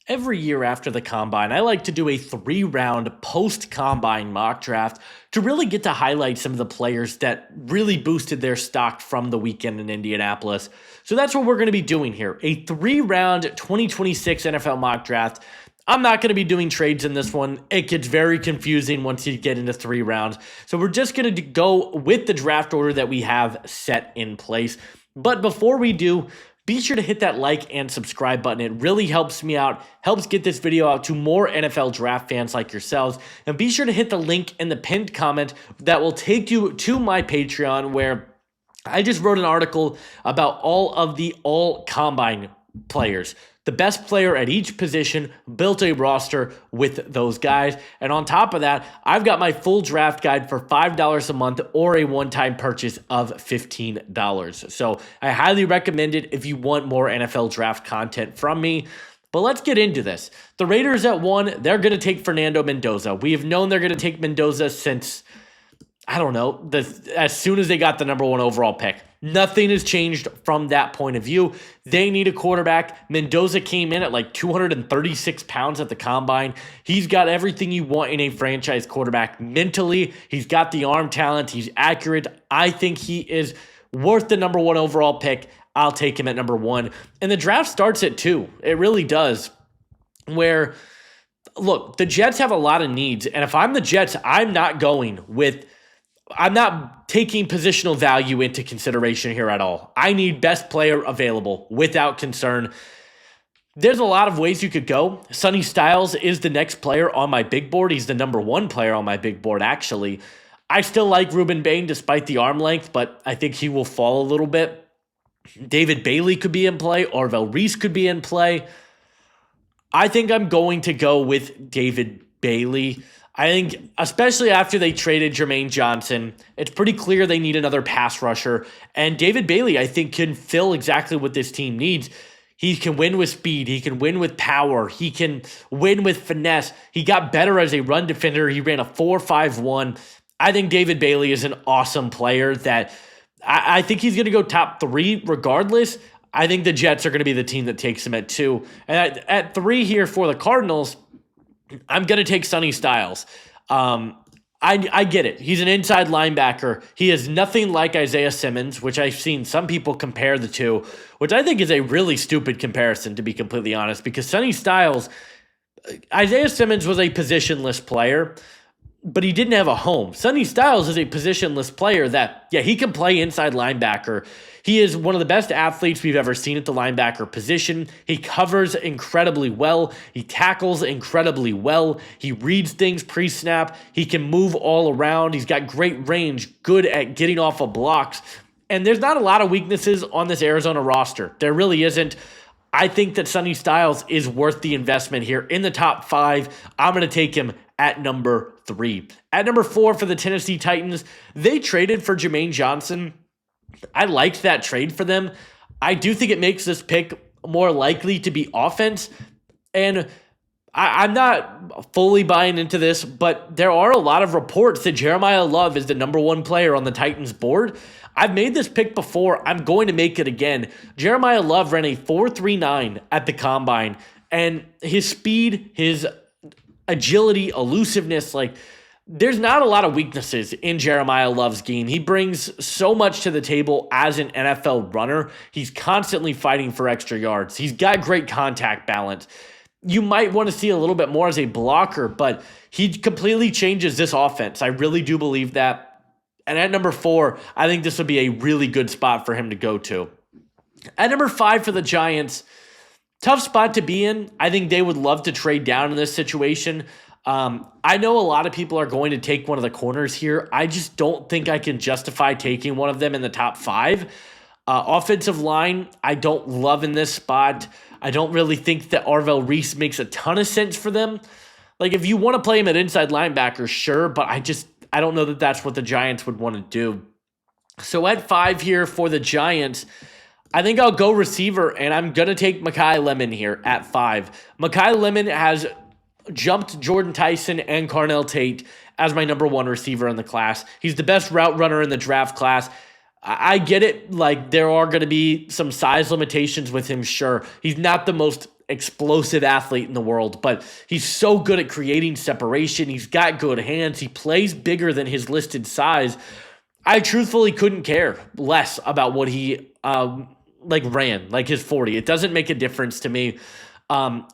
Every year after the combine, I like to do a 3-round post-combine mock draft to really get to highlight some of the players that really boosted their stock from the weekend in Indianapolis. So that's what we're going to be doing here, a 3-round 2026 NFL mock draft. I'm not going to be doing trades in this one. It gets very confusing once you get into 3 rounds. So we're just going to go with the draft order that we have set in place. But before we do, be sure to hit that like and subscribe button. It really helps me out, helps get this video out to more NFL draft fans like yourselves. And be sure to hit the link in the pinned comment that will take you to my Patreon, where I just wrote an article about all of the all-combine players. The best player at each position, built a roster with those guys. And on top of that, I've got my full draft guide for $5 a month or a one-time purchase of $15. So I highly recommend it if you want more NFL draft content from me. But let's get into this. The Raiders at 1, they're going to take Fernando Mendoza. We have known they're going to take Mendoza since, I don't know, as soon as they got the number 1 overall pick. Nothing has changed from that point of view. They need a quarterback. Mendoza came in at like 236 pounds at the combine. He's got everything you want in a franchise quarterback mentally. He's got the arm talent. He's accurate. I think he is worth the number 1 overall pick. I'll take him at number 1. And the draft starts at 2. It really does. Where, look, the Jets have a lot of needs. And if I'm the Jets, I'm not taking positional value into consideration here at all. I need best player available without concern. There's a lot of ways you could go. Sonny Styles is the next player on my big board. He's the number 1 player on my big board, actually. I still like Ruben Bain despite the arm length, but I think he will fall a little bit. David Bailey could be in play. Orville Reese could be in play. I think I'm going to go with David Bailey. I think, especially after they traded Jermaine Johnson, it's pretty clear they need another pass rusher. And David Bailey, I think, can fill exactly what this team needs. He can win with speed. He can win with power. He can win with finesse. He got better as a run defender. He ran a 4.51. I think David Bailey is an awesome player that I think he's going to go top 3 regardless. I think the Jets are going to be the team that takes him at 2. And at 3 here for the Cardinals, I'm going to take Sonny Styles. I get it. He's an inside linebacker. He is nothing like Isaiah Simmons, which I've seen some people compare the two, which I think is a really stupid comparison, to be completely honest, because Sonny Styles, Isaiah Simmons was a positionless player, but he didn't have a home. Sonny Styles is a positionless player that, yeah, he can play inside linebacker. He is one of the best athletes we've ever seen at the linebacker position. He covers incredibly well. He tackles incredibly well. He reads things pre-snap. He can move all around. He's got great range, good at getting off of blocks. And there's not a lot of weaknesses on this Arizona roster. There really isn't. I think that Sonny Styles is worth the investment here. In the top 5, I'm going to take him at number 3. At number 4 for the Tennessee Titans, they traded for Jermaine Johnson. I liked that trade for them. I do think it makes this pick more likely to be offense. And I'm not fully buying into this, but there are a lot of reports that Jeremiah Love is the number 1 player on the Titans board. I've made this pick before. I'm going to make it again. Jeremiah Love ran a 4.39 at the combine, and his speed, his agility, elusiveness, there's not a lot of weaknesses in Jeremiah Love's game. He brings so much to the table as an NFL runner. He's constantly fighting for extra yards. He's got great contact balance. You might want to see a little bit more as a blocker, but he completely changes this offense. I really do believe that. And at number 4, I think this would be a really good spot for him to go to. At number 5 for the Giants, tough spot to be in. I think they would love to trade down in this situation. I know a lot of people are going to take one of the corners here. I just don't think I can justify taking one of them in the top 5. Offensive line, I don't love in this spot. I don't really think that Orville Reese makes a ton of sense for them. If you want to play him at inside linebacker, sure, but I don't know that that's what the Giants would want to do. So at 5 here for the Giants, I think I'll go receiver, and I'm going to take Mekhi Lemon here at 5. Mekhi Lemon has jumped Jordan Tyson and Carnell Tate as my number 1 receiver in the class. He's the best route runner in the draft class. I get it. There are going to be some size limitations with him, sure. He's not the most explosive athlete in the world, but he's so good at creating separation. He's got good hands. He plays bigger than his listed size. I truthfully couldn't care less about what he ran, like his 40. It doesn't make a difference to me.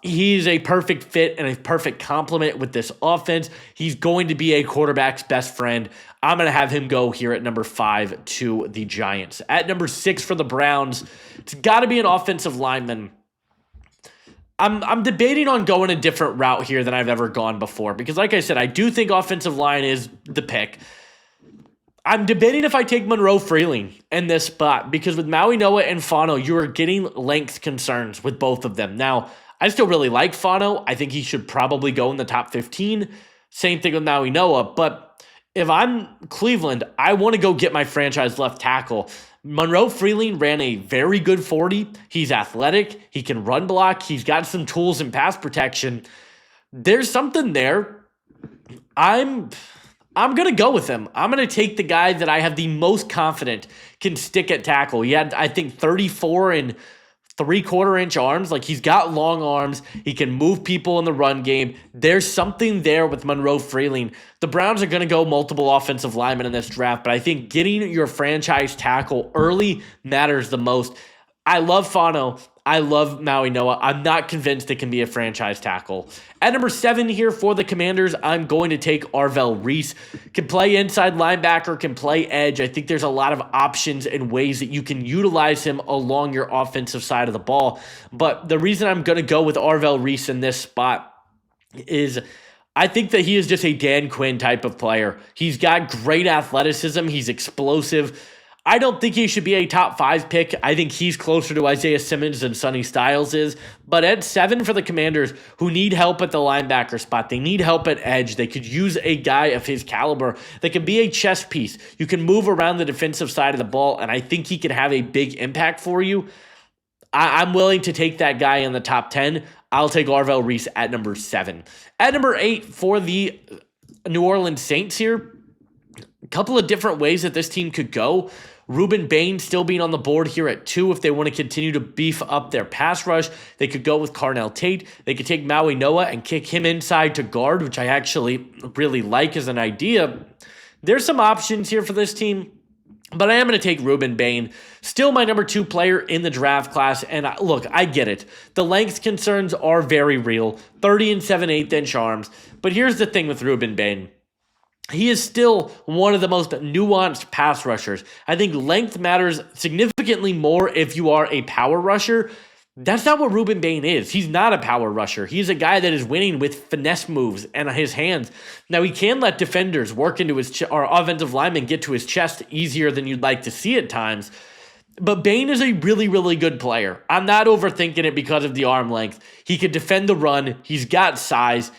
He's a perfect fit and a perfect complement with this offense. He's going to be a quarterback's best friend. I'm going to have him go here at number 5 to the Giants. At number 6 for the Browns, it's got to be an offensive lineman. I'm debating on going a different route here than I've ever gone before because, like I said, I do think offensive line is the pick. I'm debating if I take Monroe Freeling in this spot because with Maui Noa and Fano, you are getting length concerns with both of them. Now, I still really like Fano. I think he should probably go in the top 15. Same thing with Maui Noa. But if I'm Cleveland, I want to go get my franchise left tackle. Monroe Freeling ran a very good 40. He's athletic. He can run block. He's got some tools in pass protection. There's something there. I'm going to go with him. I'm going to take the guy that I have the most confident can stick at tackle. He had, I think, 34 and 3/4 inch arms. Like, he's got long arms. He can move people in the run game. There's something there with Monroe Freeling. The Browns are going to go multiple offensive linemen in this draft, but I think getting your franchise tackle early matters the most. I love Fano. I love Maui Noa. I'm not convinced it can be a franchise tackle. At number 7 here for the Commanders, I'm going to take Arvell Reese. Can play inside linebacker, can play edge. I think there's a lot of options and ways that you can utilize him along your offensive side of the ball. But the reason I'm going to go with Arvell Reese in this spot is I think that he is just a Dan Quinn type of player. He's got great athleticism. He's explosive. I don't think he should be a top 5 pick. I think he's closer to Isaiah Simmons than Sonny Styles is. But at 7 for the Commanders, who need help at the linebacker spot, they need help at edge. They could use a guy of his caliber that can be a chess piece. You can move around the defensive side of the ball, and I think he can have a big impact for you. I'm willing to take that guy in the top 10. I'll take Arvell Reese at number 7. At number 8 for the New Orleans Saints here, a couple of different ways that this team could go. Ruben Bain still being on the board here at 2 if they want to continue to beef up their pass rush. They could go with Carnell Tate. They could take Maui Noa and kick him inside to guard, which I actually really like as an idea. There's some options here for this team, but I am going to take Ruben Bain. Still my number 2 player in the draft class. And look, I get it. The length concerns are very real. 30 and 7/8 inch arms. But here's the thing with Ruben Bain. He is still one of the most nuanced pass rushers. I think length matters significantly more if you are a power rusher. That's not what Ruben Bain is. He's not a power rusher. He's a guy that is winning with finesse moves and his hands. Now, he can let defenders work into his or offensive linemen get to his chest easier than you'd like to see at times. But Bain is a really, really good player. I'm not overthinking it because of the arm length. He can defend the run. He's got size.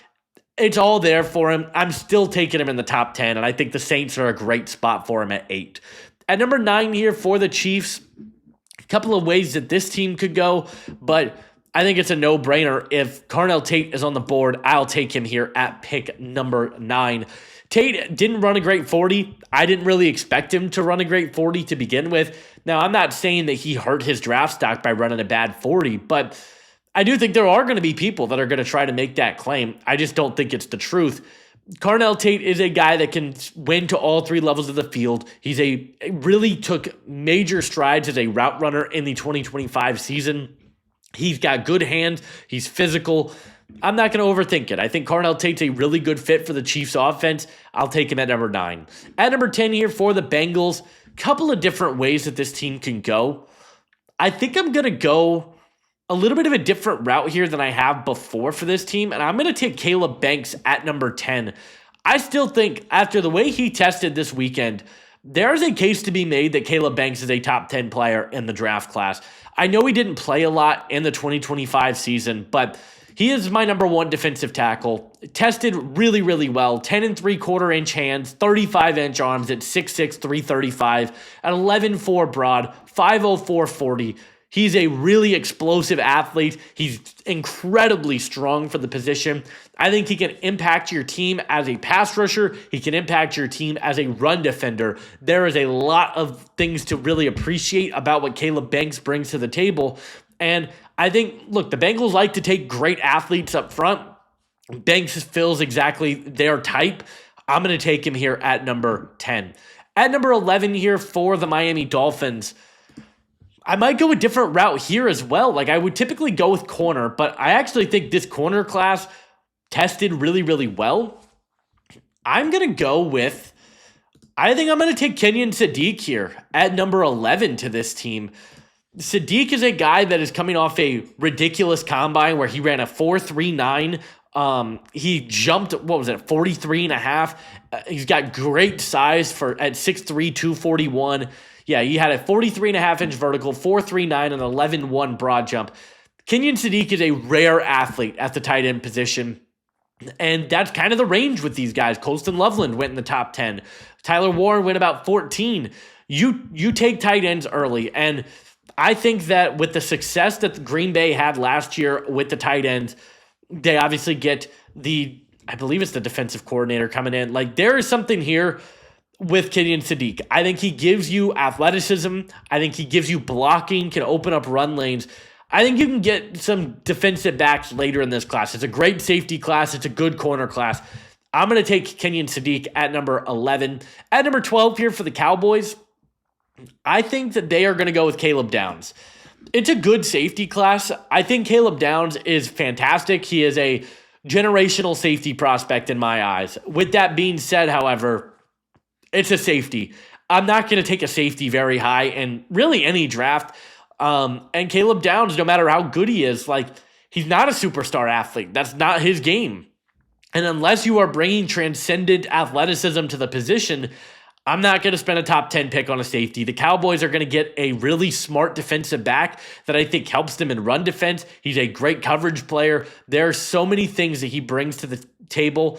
It's all there for him. I'm still taking him in the top 10, and I think the Saints are a great spot for him at 8. At number 9 here for the Chiefs, a couple of ways that this team could go, but I think it's a no-brainer. If Carnell Tate is on the board, I'll take him here at pick number 9. Tate didn't run a great 40. I didn't really expect him to run a great 40 to begin with. Now, I'm not saying that he hurt his draft stock by running a bad 40, but I do think there are going to be people that are going to try to make that claim. I just don't think it's the truth. Carnell Tate is a guy that can win to all 3 levels of the field. Really took major strides as a route runner in the 2025 season. He's got good hands. He's physical. I'm not going to overthink it. I think Carnell Tate's a really good fit for the Chiefs offense. I'll take him at number 9. At number 10 here for the Bengals, a couple of different ways that this team can go. I think I'm going to go a little bit of a different route here than I have before for this team, and I'm going to take Caleb Banks at number 10. I still think after the way he tested this weekend, there's a case to be made that Caleb Banks is a top 10 player in the draft class. I know he didn't play a lot in the 2025 season, but he is my number 1 defensive tackle. Tested really, really well. 10 and 3/4 inch hands, 35 inch arms at 6'6", 335, at 11'4" broad, 5'04", 40. He's a really explosive athlete. He's incredibly strong for the position. I think he can impact your team as a pass rusher. He can impact your team as a run defender. There is a lot of things to really appreciate about what Caleb Banks brings to the table. And I think, look, the Bengals like to take great athletes up front. Banks fills exactly their type. I'm going to take him here at number 10. At number 11 here for the Miami Dolphins, I might go a different route here as well. Like, I would typically go with corner, but I actually think this corner class tested really, really well. I'm going to go with, I think I'm going to take Kenyon Sadiq here at number 11 to this team. Sadiq is a guy that is coming off a ridiculous combine where he ran a 4.39. He jumped, 43 and a half. He's got great size at 6'3", 241. Yeah, he had a 43 and a half inch vertical, 4.39, and 11.1 broad jump. Kenyon Sadiq is a rare athlete at the tight end position. And that's kind of the range with these guys. Colston Loveland went in the top 10. Tyler Warren went about 14. You take tight ends early. And I think that with the success that Green Bay had last year with the tight ends, they obviously get I believe it's the defensive coordinator coming in. Like, there is something here with Kenyon Sadiq. I think he gives you athleticism. I think he gives you blocking, can open up run lanes. I think you can get some defensive backs later in this class. It's a great safety class. It's a good corner class. I'm going to take Kenyon Sadiq at number 11. At number 12 here for the Cowboys, I think that they are going to go with Caleb Downs. It's a good safety class. I think Caleb Downs is fantastic. He is a generational safety prospect in my eyes. With that being said, however, it's a safety. I'm not going to take a safety very high in really any draft. And Caleb Downs, no matter how good he is, like, he's not a superstar athlete. That's not his game. And unless you are bringing transcendent athleticism to the position, I'm not going to spend a top 10 pick on a safety. The Cowboys are going to get a really smart defensive back that I think helps them in run defense. He's a great coverage player. There are so many things that he brings to the table.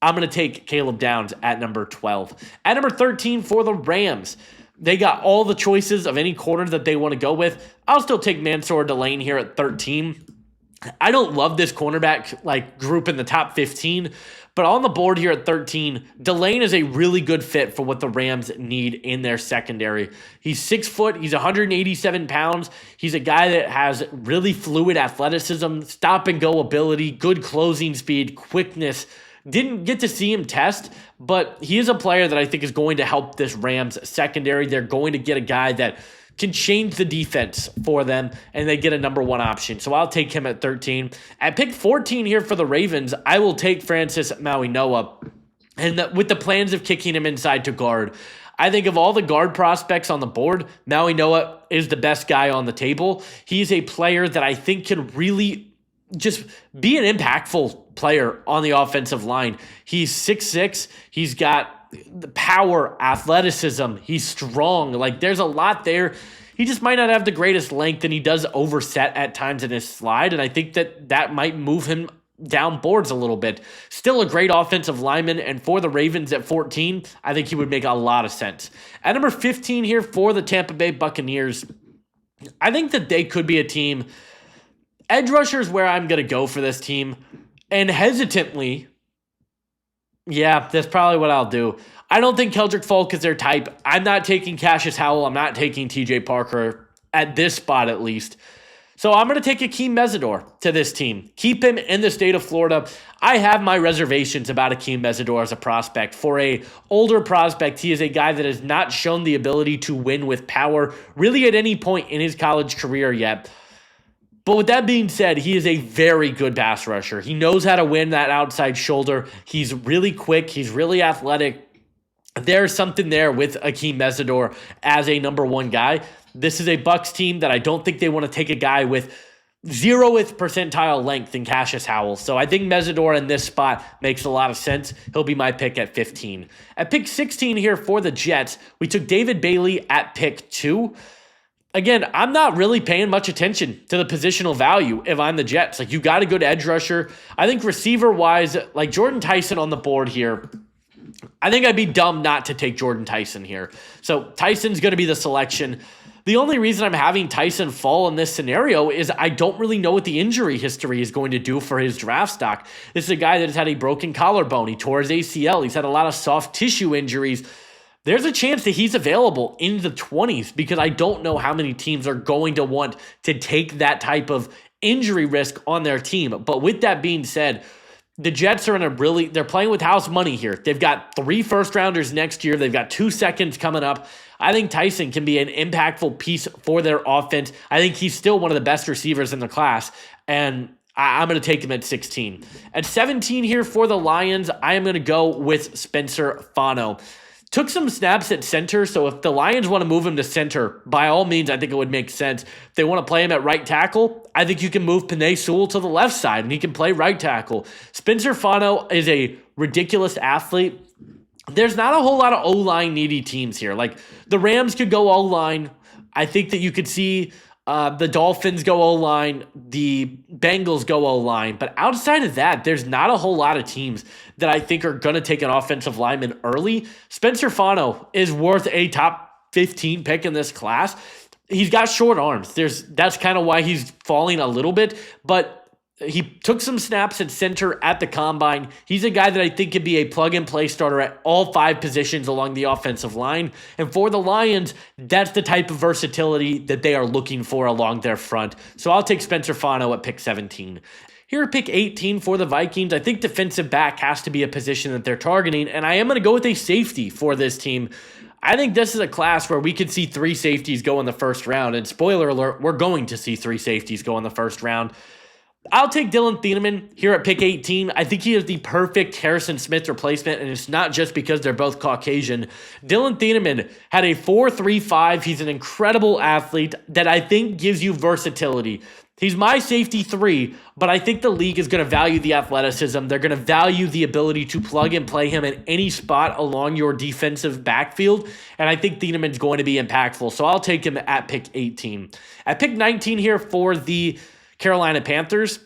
I'm going to take Caleb Downs at number 12. At number 13 for the Rams, they got all the choices of any corner that they want to go with. I'll still take Mansour Delane here at 13. I don't love this cornerback group in the top 15, but on the board here at 13, Delane is a really good fit for what the Rams need in their secondary. He's 6 foot. He's 187 pounds. He's a guy that has really fluid athleticism, stop and go ability, good closing speed, quickness. Didn't get to see him test, but he is a player that I think is going to help this Rams secondary. They're going to get a guy that can change the defense for them, and they get a number 1 option. So I'll take him at 13. At pick 14 here for the Ravens, I will take Francis Maui-Noah, and with the plans of kicking him inside to guard. I think of all the guard prospects on the board, Maui-Noah is the best guy on the table. He's a player that I think can really just be an impactful player on the offensive line. He's 6'6". He's got the power, athleticism. He's strong. Like, there's a lot there. He just might not have the greatest length, and he does overset at times in his slide, and I think that might move him down boards a little bit. Still a great offensive lineman, and for the Ravens at 14, I think he would make a lot of sense. At number 15 here for the Tampa Bay Buccaneers, I think that they could be a team. Edge rusher is where I'm going to go for this team. And hesitantly, yeah, that's probably what I'll do. I don't think Keldrick Falk is their type. I'm not taking Cassius Howell. I'm not taking TJ Parker at this spot at least. So I'm going to take Akeem Mesidor to this team. Keep him in the state of Florida. I have my reservations about Akeem Mesidor as a prospect. For a older prospect, he is a guy that has not shown the ability to win with power really at any point in his college career yet. But with that being said, he is a very good pass rusher. He knows how to win that outside shoulder. He's really quick. He's really athletic. There's something there with Akeem Mesidor as a number 1 guy. This is a Bucs team that I don't think they want to take a guy with 0th percentile length in Cassius Howell. So I think Mesidor in this spot makes a lot of sense. He'll be my pick at 15. At pick 16 here for the Jets, we took David Bailey at pick 2. Again, I'm not really paying much attention to the positional value if I'm the Jets. Like, you got a good edge rusher. I think receiver-wise, like Jordan Tyson on the board here, I think I'd be dumb not to take Jordan Tyson here. So Tyson's going to be the selection. The only reason I'm having Tyson fall in this scenario is I don't really know what the injury history is going to do for his draft stock. This is a guy that has had a broken collarbone. He tore his ACL. He's had a lot of soft tissue injuries. There's a chance that he's available in the 20s because I don't know how many teams are going to want to take that type of injury risk on their team. But with that being said, the Jets are they're playing with house money here. They've got 3 first-rounders next year. They've got 2 seconds coming up. I think Tyson can be an impactful piece for their offense. I think he's still one of the best receivers in the class, and I'm going to take him at 16. At 17 here for the Lions, I am going to go with Spencer Fano. Took some snaps at center, so if the Lions want to move him to center, by all means, I think it would make sense. If they want to play him at right tackle, I think you can move Penei Sewell to the left side, and he can play right tackle. Spencer Fano is a ridiculous athlete. There's not a whole lot of O-line needy teams here. Like, the Rams could go O-line. I think that you could see the Dolphins go O-line, the Bengals go O-line. But outside of that, there's not a whole lot of teams that I think are going to take an offensive lineman early. Spencer Fano is worth a top 15 pick in this class. He's got short arms. That's kind of why he's falling a little bit. But he took some snaps at center at the combine. He's a guy that I think could be a plug-and-play starter at all 5 positions along the offensive line. And for the Lions, that's the type of versatility that they are looking for along their front. So I'll take Spencer Fano at pick 17. Here at pick 18 for the Vikings, I think defensive back has to be a position that they're targeting, and I am going to go with a safety for this team. I think this is a class where we could see 3 safeties go in the first round, and spoiler alert, we're going to see 3 safeties go in the first round. I'll take Dylan Thieneman here at pick 18. I think he is the perfect Harrison Smith replacement, and it's not just because they're both Caucasian. Dylan Thieneman had a 4.35. He's an incredible athlete that I think gives you versatility. He's my safety 3, but I think the league is going to value the athleticism. They're going to value the ability to plug and play him at any spot along your defensive backfield, and I think Thieneman's going to be impactful, so I'll take him at pick 18. At pick 19 here for the Carolina Panthers,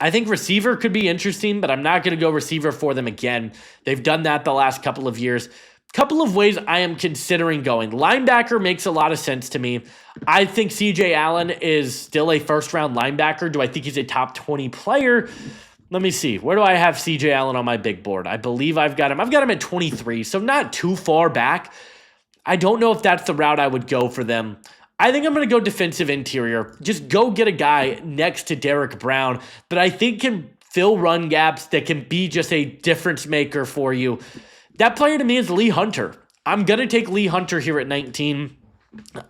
I think receiver could be interesting, but I'm not going to go receiver for them again. They've done that the last couple of years. Couple of ways I am considering going. Linebacker makes a lot of sense to me. I think CJ Allen is still a first-round linebacker. Do I think he's a top 20 player? Let me see. Where do I have CJ Allen on my big board? I believe I've got him. I've got him at 23, so not too far back. I don't know if that's the route I would go for them. I think I'm going to go defensive interior. Just go get a guy next to Derek Brown that I think can fill run gaps, that can be just a difference maker for you. That player to me is Lee Hunter. I'm going to take Lee Hunter here at 19.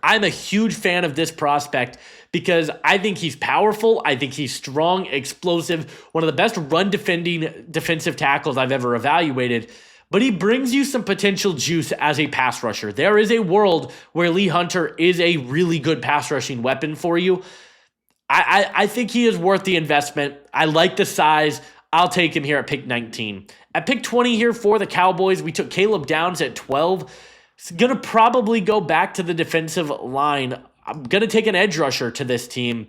I'm a huge fan of this prospect because I think he's powerful. I think he's strong, explosive, one of the best run defending defensive tackles I've ever evaluated. But he brings you some potential juice as a pass rusher. There is a world where Lee Hunter is a really good pass rushing weapon for you. I think he is worth the investment. I like the size. I'll take him here at pick 19. At pick 20 here for the Cowboys, we took Caleb Downs at 12. It's going to probably go back to the defensive line. I'm going to take an edge rusher to this team.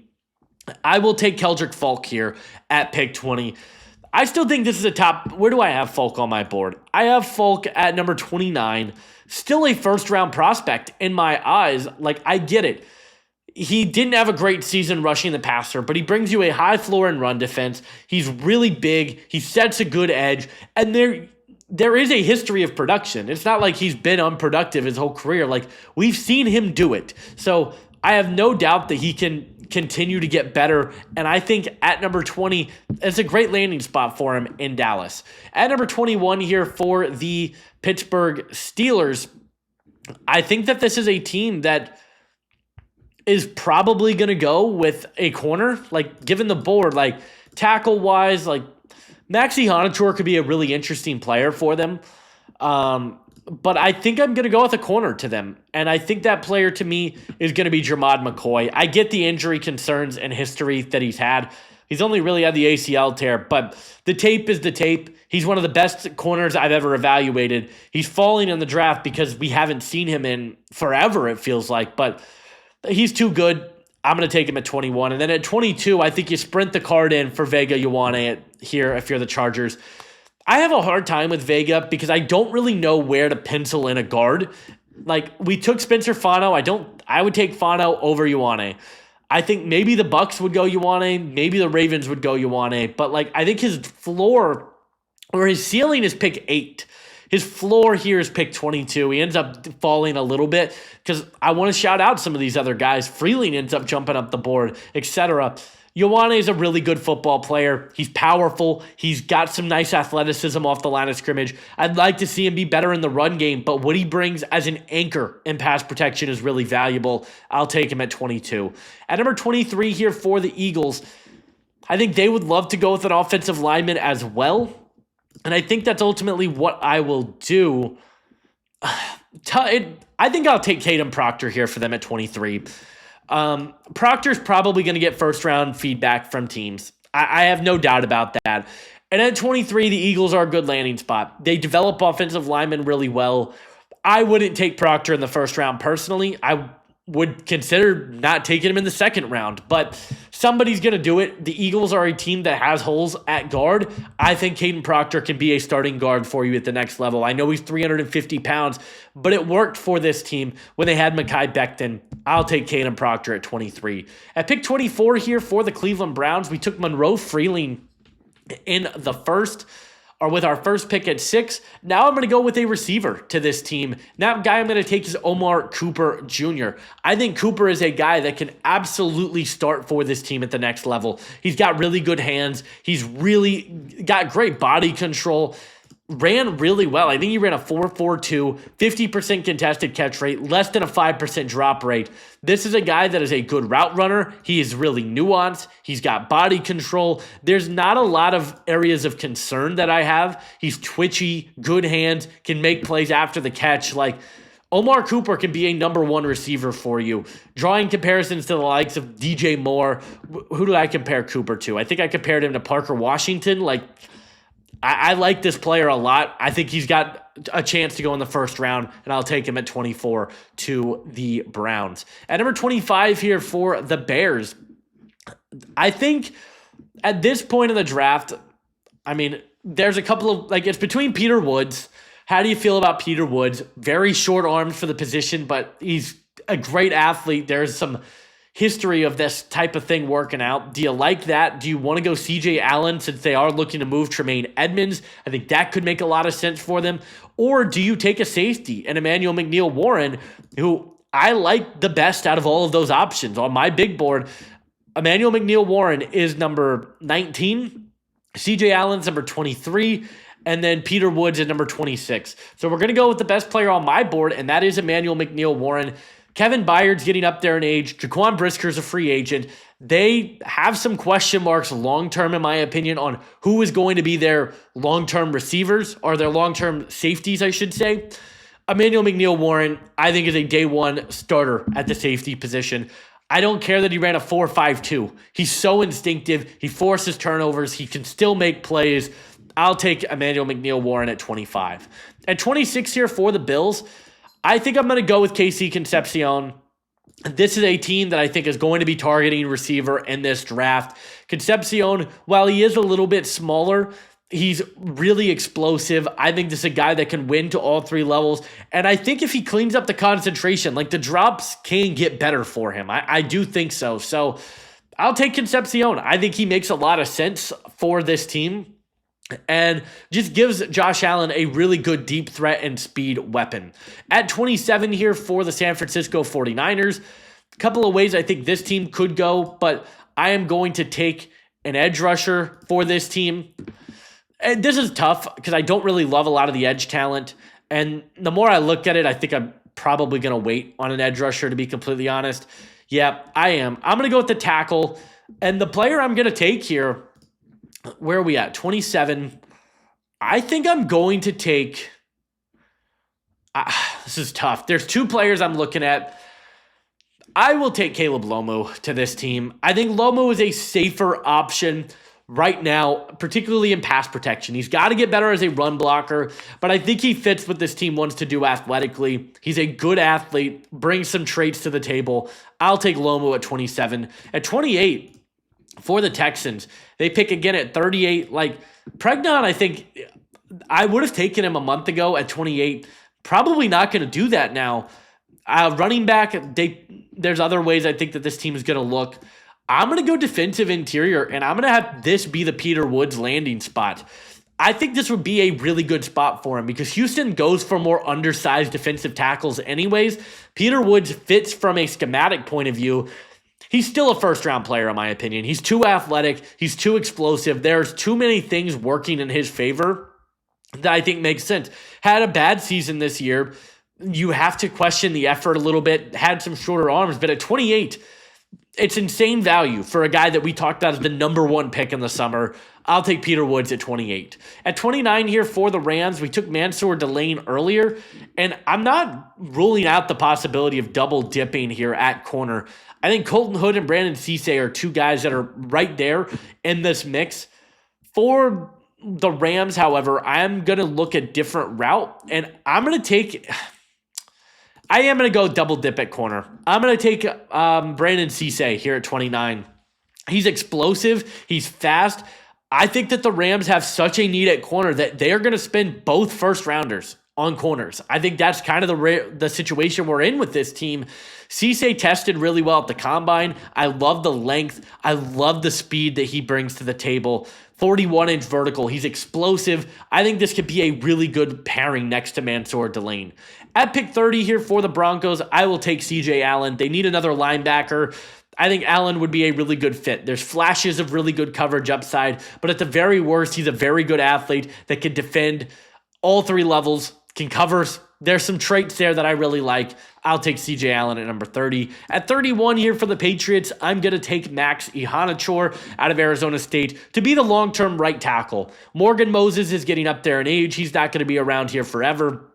I will take Keldrick Falk here at pick 20. I still think this is a top. Where do I have Falk on my board? I have Falk at number 29. Still a first-round prospect in my eyes. Like, I get it. He didn't have a great season rushing the passer, but he brings you a high floor and run defense. He's really big. He sets a good edge. And there is a history of production. It's not like he's been unproductive his whole career. Like, we've seen him do it. So I have no doubt that he can continue to get better, and I think at number 20, it's a great landing spot for him in Dallas. At number 21 here for the Pittsburgh Steelers, I think that this is a team that is probably going to go with a corner, like given the board, like tackle-wise, like Maxi Honachor could be a really interesting player for them. But I think I'm going to go with a corner to them. And I think that player to me is going to be Jermod McCoy. I get the injury concerns and history that he's had. He's only really had the ACL tear, but the tape is the tape. He's one of the best corners I've ever evaluated. He's falling in the draft because we haven't seen him in forever, it feels like. But he's too good. I'm going to take him at 21. And then at 22, I think you sprint the card in for Vega Ioane here if you're the Chargers. I have a hard time with Vega because I don't really know where to pencil in a guard. Like, we took Spencer Fano. I would take Fano over Ioane. I think maybe the Bucks would go Ioane. Maybe the Ravens would go Ioane. But, like, I think his floor or his ceiling is pick 8. His floor here is pick 22. He ends up falling a little bit because I want to shout out some of these other guys. Freeling ends up jumping up the board, etc. Ioane is a really good football player. He's powerful. He's got some nice athleticism off the line of scrimmage. I'd like to see him be better in the run game, but what he brings as an anchor in pass protection is really valuable. I'll take him at 22. At number 23 here for the Eagles, I think they would love to go with an offensive lineman as well, and I think that's ultimately what I will do. I think I'll take Caden Proctor here for them at 23. Proctor's probably going to get first round feedback from teams. I have no doubt about that. And at 23, the Eagles are a good landing spot. They develop offensive linemen really well. I wouldn't take Proctor in the first round personally. I would consider not taking him in the second round, but somebody's going to do it. The Eagles are a team that has holes at guard. I think Caden Proctor can be a starting guard for you at the next level. I know he's 350 pounds, but it worked for this team when they had Mekhi Becton. I'll take Caden Proctor at 23. At pick 24 here for the Cleveland Browns, we took Monroe Freeling in the first, or with our first pick at 6. Now I'm going to go with a receiver to this team. That guy I'm going to take is Omar Cooper Jr. I think Cooper is a guy that can absolutely start for this team at the next level. He's got really good hands. He's really got great body control. Ran really well. I think he ran a 4.42, 50% contested catch rate, less than a 5% drop rate. This is a guy that is a good route runner. He is really nuanced. He's got body control. There's not a lot of areas of concern that I have. He's twitchy, good hands, can make plays after the catch. Like, Omar Cooper can be a number one receiver for you. Drawing comparisons to the likes of DJ Moore, who do I compare Cooper to? I think I compared him to Parker Washington. I like this player a lot. I think he's got a chance to go in the first round, and I'll take him at 24 to the Browns. At number 25 here for the Bears, I think at this point in the draft, I mean, there's a couple of, it's between Peter Woods. How do you feel about Peter Woods? Very short arms for the position, but he's a great athlete. There's some history of this type of thing working out. Do you like that? Do you want to go CJ Allen since they are looking to move Tremaine Edmonds? I think that could make a lot of sense for them. Or do you take a safety and Emmanuel McNeil-Warren, who I like the best out of all of those options on my big board? Emmanuel McNeil-Warren is number 19. CJ Allen's number 23. And then Peter Woods at number 26. So we're going to go with the best player on my board, and that is Emmanuel McNeil-Warren. Kevin Byard's getting up there in age. Jaquan Brisker's a free agent. They have some question marks long-term, in my opinion, on who is going to be their long-term receivers, or their long-term safeties, I should say. Emmanuel McNeil-Warren, I think, is a day one starter at the safety position. I don't care that he ran a 4.52. He's so instinctive. He forces turnovers. He can still make plays. I'll take Emmanuel McNeil-Warren at 25. At 26 here for the Bills, I think I'm going to go with KC Concepcion. This is a team that I think is going to be targeting receiver in this draft. Concepcion, while he is a little bit smaller, he's really explosive. I think this is a guy that can win to all three levels. And I think if he cleans up the concentration, the drops can get better for him. I do think so. So I'll take Concepcion. I think he makes a lot of sense for this team, and just gives Josh Allen a really good deep threat and speed weapon. At 27 here for the San Francisco 49ers, a couple of ways I think this team could go, but I am going to take an edge rusher for this team. And this is tough because I don't really love a lot of the edge talent, and the more I look at it, I think I'm probably going to wait on an edge rusher, to be completely honest. Yeah, I am. I'm going to go with the tackle, and the player I'm going to take here, where are we at? 27. I think I'm going to take... this is tough. There's two players I'm looking at. I will take Caleb Lomu to this team. I think Lomu is a safer option right now, particularly in pass protection. He's got to get better as a run blocker, but I think he fits what this team wants to do athletically. He's a good athlete, brings some traits to the table. I'll take Lomu at 27. At 28... for the Texans, they pick again at 38. Pregnon, I think I would have taken him a month ago at 28. Probably not going to do that now. Running back, there's other ways I think that this team is going to look. I'm going to go defensive interior, and I'm going to have this be the Peter Woods landing spot. I think this would be a really good spot for him because Houston goes for more undersized defensive tackles anyways. Peter Woods fits from a schematic point of view. He's still a first-round player, in my opinion. He's too athletic. He's too explosive. There's too many things working in his favor that I think makes sense. Had a bad season this year. You have to question the effort a little bit. Had some shorter arms, but at 28, it's insane value for a guy that we talked about as the number one pick in the summer. I'll take Peter Woods at 28. At 29 here for the Rams, we took Mansour Delane earlier, and I'm not ruling out the possibility of double dipping here at corner. I think Colton Hood and Brandon Cisse are two guys that are right there in this mix. For the Rams, however, I'm going to look a different route, and I am going to go double dip at corner. I'm going to take Brandon Cisse here at 29. He's explosive. He's fast. I think that the Rams have such a need at corner that they are going to spend both first rounders on corners. I think that's kind of the situation we're in with this team. Cisse tested really well at the combine. I love the length. I love the speed that he brings to the table. 41-inch vertical. He's explosive. I think this could be a really good pairing next to Mansour Delane. At pick 30 here for the Broncos, I will take C.J. Allen. They need another linebacker. I think Allen would be a really good fit. There's flashes of really good coverage upside, but at the very worst, he's a very good athlete that can defend all three levels, can cover. There's some traits there that I really like. I'll take C.J. Allen at number 30. At 31 here for the Patriots, I'm going to take Max Ihanachor out of Arizona State to be the long-term right tackle. Morgan Moses is getting up there in age. He's not going to be around here forever.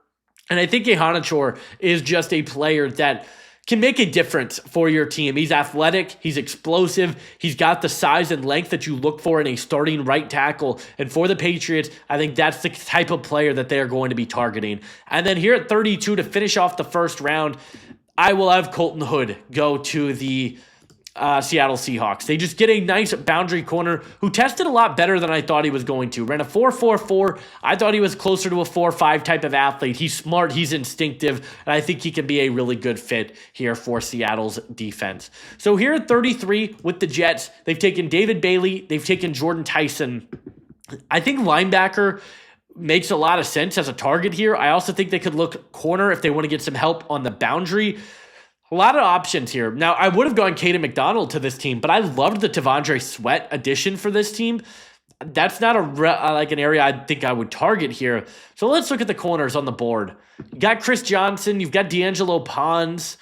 And I think Ihanachor is just a player that can make a difference for your team. He's athletic. He's explosive. He's got the size and length that you look for in a starting right tackle. And for the Patriots, I think that's the type of player that they are going to be targeting. And then here at 32 to finish off the first round, I will have Colton Hood go to the Seattle Seahawks. They just get a nice boundary corner who tested a lot better than I thought he was going to. Ran a 4.44. I thought he was closer to a 4.5 type of athlete. He's smart. He's instinctive. And I think he can be a really good fit here for Seattle's defense. So here at 33 with the Jets, they've taken David Bailey. They've taken Jordan Tyson. I think linebacker makes a lot of sense as a target here. I also think they could look corner if they want to get some help on the boundary. A lot of options here. Now, I would have gone Caden McDonald to this team, but I loved the Tavondre Sweat addition for this team. That's not an area I think I would target here. So let's look at the corners on the board. You got Chris Johnson. You've got D'Angelo Pons.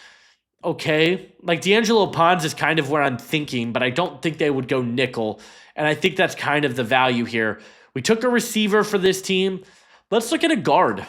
Okay. Like D'Angelo Pons is kind of where I'm thinking, but I don't think they would go nickel. And I think that's kind of the value here. We took a receiver for this team. Let's look at a guard.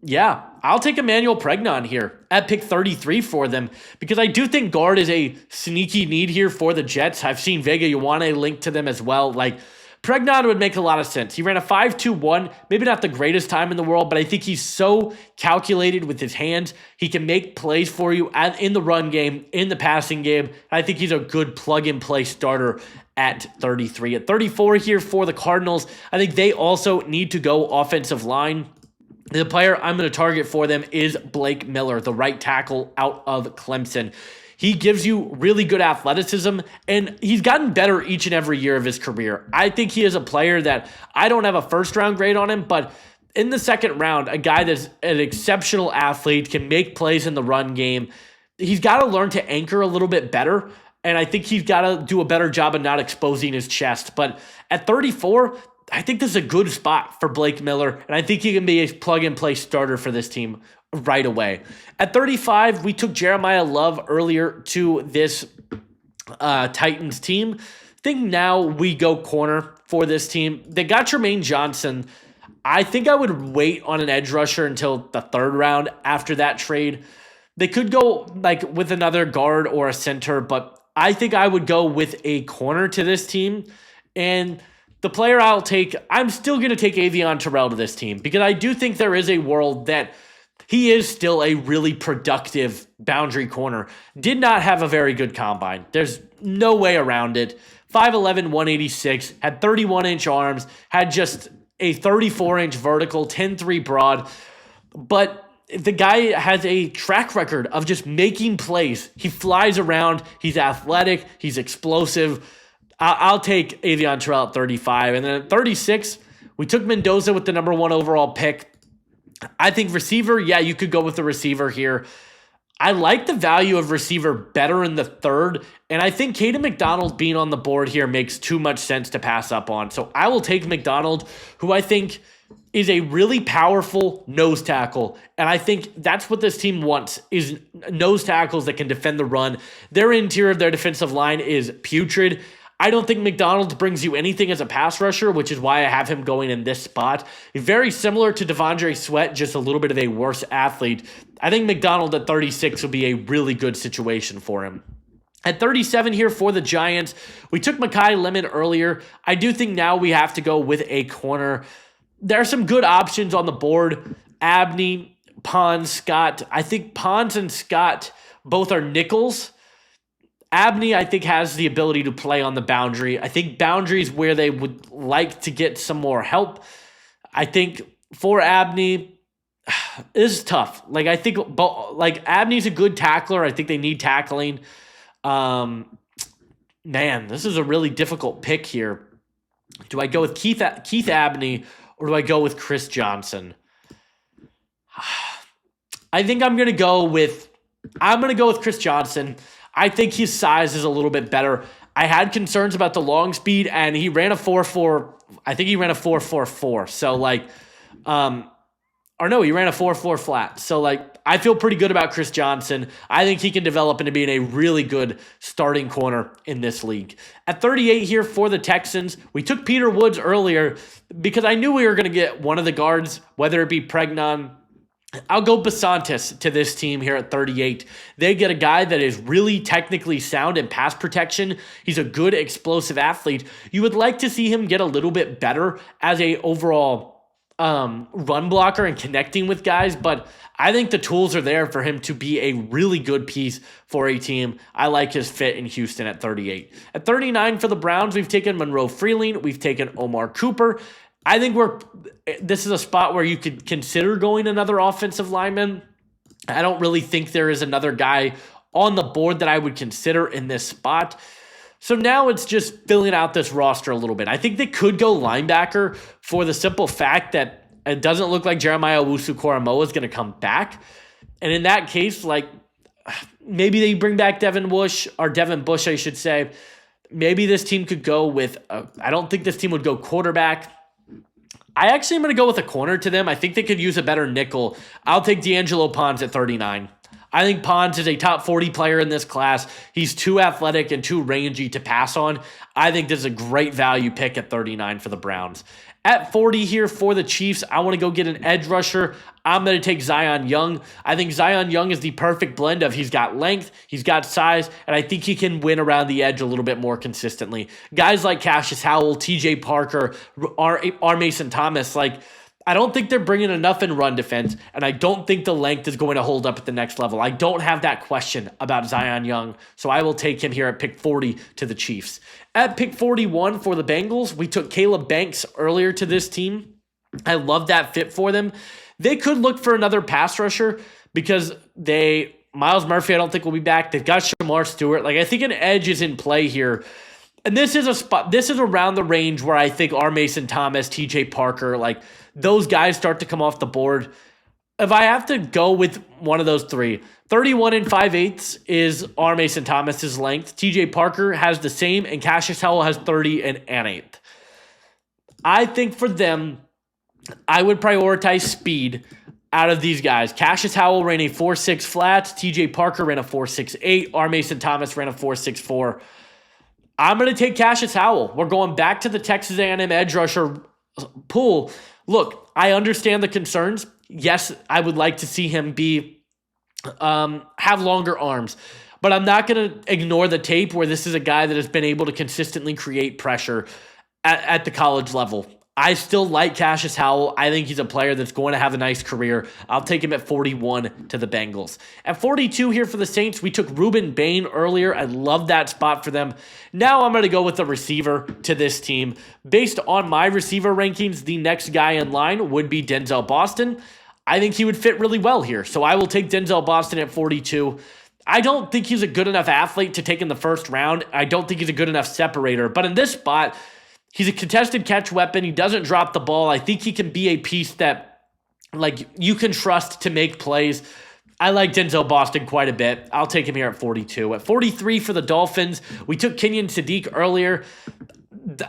Yeah, I'll take Emmanuel Pregnon here at pick 33 for them because I do think guard is a sneaky need here for the Jets. I've seen Vega Ioane linked to them as well. Like, Pregnon would make a lot of sense. He ran a 5.21, maybe not the greatest time in the world, but I think he's so calculated with his hands. He can make plays for you in the run game, in the passing game. I think he's a good plug-and-play starter at 33. At 34 here for the Cardinals, I think they also need to go offensive line. The player I'm going to target for them is Blake Miller, the right tackle out of Clemson. He gives you really good athleticism, and he's gotten better each and every year of his career. I think he is a player that I don't have a first-round grade on him, but in the second round, a guy that's an exceptional athlete, can make plays in the run game. He's got to learn to anchor a little bit better, and I think he's got to do a better job of not exposing his chest. But at 34, I think this is a good spot for Blake Miller, and I think he can be a plug-and-play starter for this team right away. At 35, we took Jeremiah Love earlier to this Titans team. I think now we go corner for this team. They got Jermaine Johnson. I think I would wait on an edge rusher until the third round after that trade. They could go like with another guard or a center, but I think I would go with a corner to this team. And the player I'll take, I'm still going to take Avion Terrell to this team because I do think there is a world that he is still a really productive boundary corner. Did not have a very good combine. There's no way around it. 5'11", 186, had 31-inch arms, had just a 34-inch vertical, 10.3 broad. But the guy has a track record of just making plays. He flies around. He's athletic. He's explosive. I'll take Avion Terrell at 35. And then at 36, we took Mendoza with the number 1 overall pick. I think receiver, yeah, you could go with the receiver here. I like the value of receiver better in the third, and I think Caden McDonald being on the board here makes too much sense to pass up on. So I will take McDonald, who I think is a really powerful nose tackle, and I think that's what this team wants, is nose tackles that can defend the run. Their interior of their defensive line is putrid. I don't think McDonald brings you anything as a pass rusher, which is why I have him going in this spot. Very similar to Devondre Sweat, just a little bit of a worse athlete. I think McDonald at 36 would be a really good situation for him. At 37 here for the Giants, we took Mekhi Lemon earlier. I do think now we have to go with a corner. There are some good options on the board. Abney, Pons, Scott. I think Pons and Scott both are nickels. Abney, I think, has the ability to play on the boundary. I think boundary is where they would like to get some more help. I think for Abney, this is tough. I think Abney's a good tackler. I think they need tackling. Man, this is a really difficult pick here. Do I go with Keith Abney or do I go with Chris Johnson? I think I'm gonna go with Chris Johnson. I think his size is a little bit better. I had concerns about the long speed, and he ran a 4.4. I think he ran a 4.44. So he ran a 4.4 flat. So I feel pretty good about Chris Johnson. I think he can develop into being a really good starting corner in this league. At 38 here for the Texans, we took Peter Woods earlier because I knew we were going to get one of the guards, whether it be Pregnon. I'll go Basantis to this team here at 38. They get a guy that is really technically sound in pass protection. He's a good explosive athlete. You would like to see him get a little bit better as a overall run blocker and connecting with guys, but I think the tools are there for him to be a really good piece for a team. I like his fit in Houston at 38. At 39 for the Browns, we've taken Monroe Freeling. We've taken Omar Cooper. I think this is a spot where you could consider going another offensive lineman. I don't really think there is another guy on the board that I would consider in this spot. So now it's just filling out this roster a little bit. I think they could go linebacker for the simple fact that it doesn't look like Jeremiah Owusu-Koramoah is going to come back. And in that case, maybe they bring back Devin Bush, I should say. Maybe this team could go with, I don't think this team would go quarterback. I actually am going to go with a corner to them. I think they could use a better nickel. I'll take D'Angelo Pons at 39. I think Pons is a top 40 player in this class. He's too athletic and too rangy to pass on. I think this is a great value pick at 39 for the Browns. At 40 here for the Chiefs, I want to go get an edge rusher. I'm going to take Zion Young. I think Zion Young is the perfect blend of he's got length, he's got size, and I think he can win around the edge a little bit more consistently. Guys like Cassius Howell, TJ Parker, R. Mason Thomas, I don't think they're bringing enough in run defense, and I don't think the length is going to hold up at the next level. I don't have that question about Zion Young, so I will take him here at pick 40 to the Chiefs. At pick 41 for the Bengals, we took Caleb Banks earlier to this team. I love that fit for them. They could look for another pass rusher because Miles Murphy I don't think will be back. They've got Shamar Stewart. I think an edge is in play here. And this is a spot, this is around the range where I think R. Mason Thomas, TJ Parker, those guys start to come off the board. If I have to go with one of those three, 31 and 5/8 is R. Mason Thomas's length. TJ Parker has the same, and Cassius Howell has 30 and an eighth. I think for them, I would prioritize speed out of these guys. Cassius Howell ran a 4.6 flat. TJ Parker ran a 4.68. R. Mason Thomas ran a 4.64. I'm going to take Cassius Howell. We're going back to the Texas A&M edge rusher pool. Look, I understand the concerns. Yes, I would like to see him have longer arms. But I'm not going to ignore the tape where this is a guy that has been able to consistently create pressure at the college level. I still like Cassius Howell. I think he's a player that's going to have a nice career. I'll take him at 41 to the Bengals. At 42 here for the Saints, we took Ruben Bain earlier. I love that spot for them. Now I'm going to go with the receiver to this team. Based on my receiver rankings, the next guy in line would be Denzel Boston. I think he would fit really well here. So I will take Denzel Boston at 42. I don't think he's a good enough athlete to take in the first round. I don't think he's a good enough separator. But in this spot, he's a contested catch weapon. He doesn't drop the ball. I think he can be a piece that you can trust to make plays. I like Denzel Boston quite a bit. I'll take him here at 42. At 43 for the Dolphins, we took Kenyon Sadiq earlier.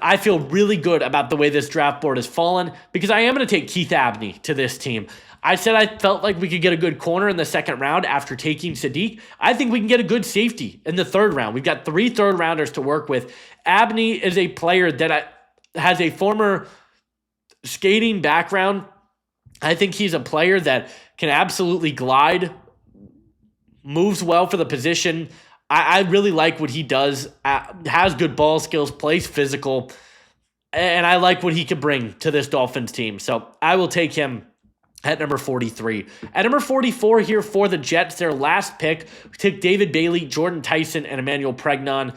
I feel really good about the way this draft board has fallen because I am going to take Keith Abney to this team. I said I felt like we could get a good corner in the second round after taking Sadiq. I think we can get a good safety in the third round. We've got 3 third-rounders to work with. Abney is a player that has a former skating background. I think he's a player that can absolutely glide, moves well for the position. I really like what he does, has good ball skills, plays physical, and I like what he could bring to this Dolphins team. So I will take him at number 43. At number 44 here for the Jets, their last pick, we took David Bailey, Jordan Tyson, and Emmanuel Pregnon.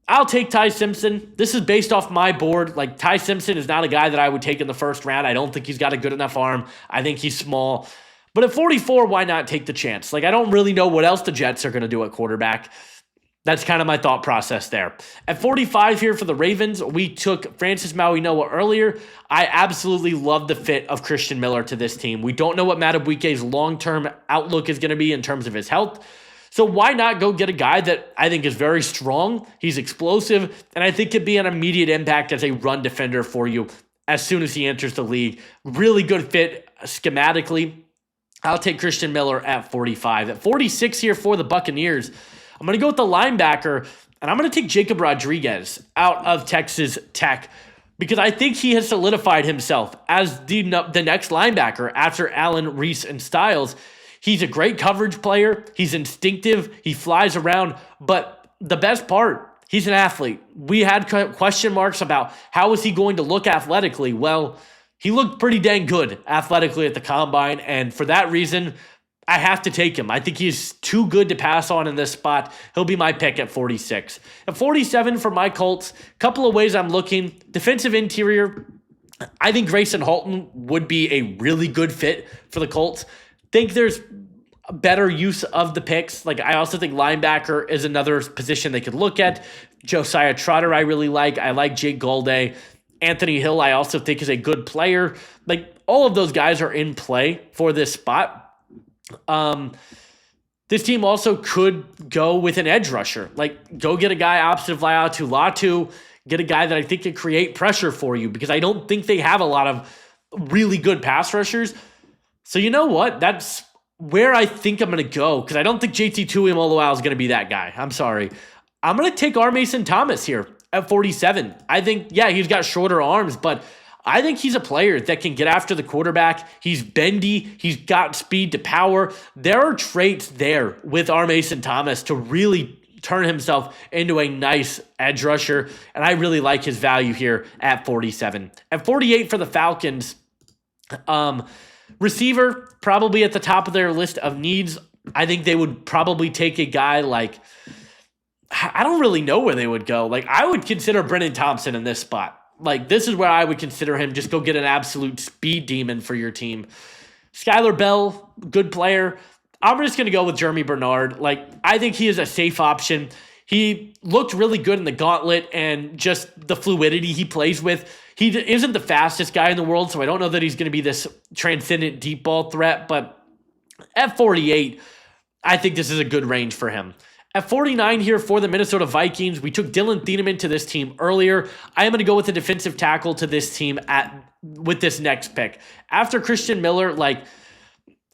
I'll take Ty Simpson. This is based off my board. Like, Ty Simpson is not a guy that I would take in the first round. I don't think he's got a good enough arm. I think he's small. But at 44, why not take the chance? Like, I don't really know what else the Jets are going to do at quarterback. That's kind of my thought process there. At 45 here for the Ravens, we took Francis Maui-Noah earlier. I absolutely love the fit of Christian Miller to this team. We don't know what Madubuike's long-term outlook is going to be in terms of his health. So why not go get a guy that I think is very strong, he's explosive, and I think could be an immediate impact as a run defender for you as soon as he enters the league. Really good fit schematically. I'll take Christian Miller at 45. At 46 here for the Buccaneers, I'm going to go with the linebacker, and I'm going to take Jacob Rodriguez out of Texas Tech because I think he has solidified himself as the next linebacker after Allen, Reese, and Styles. He's a great coverage player. He's instinctive. He flies around. But the best part, he's an athlete. We had question marks about how is he going to look athletically. Well, he looked pretty dang good athletically at the combine, and for that reason, I have to take him. I think he's too good to pass on in this spot. He'll be my pick at 46. At 47 for my Colts, a couple of ways I'm looking. Defensive interior, I think Grayson Halton would be a really good fit for the Colts. Think there's a better use of the picks. Like, I also think linebacker is another position they could look at. Josiah Trotter I really like. I like Jake Golday. Anthony Hill I also think is a good player. Like, all of those guys are in play for this spot. This team also could go with an edge rusher. Like, go get a guy opposite of Laiatu Latu, get a guy that I think can create pressure for you because I don't think they have a lot of really good pass rushers. So you know what? That's where I think I'm going to go because I don't think JT Tuimoloau is going to be that guy. I'm sorry. I'm going to take R. Mason Thomas here at 47. I think, yeah, he's got shorter arms, but I think he's a player that can get after the quarterback. He's bendy. He's got speed to power. There are traits there with R. Mason Thomas to really turn himself into a nice edge rusher, and I really like his value here at 47. At 48 for the Falcons, receiver, probably at the top of their list of needs. I think they would probably take a guy like, I don't really know where they would go. Like, I would consider Brennan Thompson in this spot. Like, this is where I would consider him. Just go get an absolute speed demon for your team. Skylar Bell, good player. I'm just going to go with Jeremy Bernard. Like, I think he is a safe option. He looked really good in the gauntlet and just the fluidity he plays with. He isn't the fastest guy in the world, so I don't know that he's going to be this transcendent deep ball threat. But at 48, I think this is a good range for him. At 49 here for the Minnesota Vikings, we took Dylan Thieneman to this team earlier. I am going to go with a defensive tackle to this team with this next pick. After Christian Miller, like,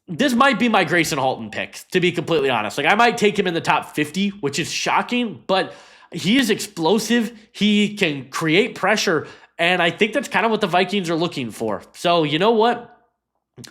this might be my Grayson Halton pick, to be completely honest. Like, I might take him in the top 50, which is shocking, but he is explosive. He can create pressure, and I think that's kind of what the Vikings are looking for. So, you know what?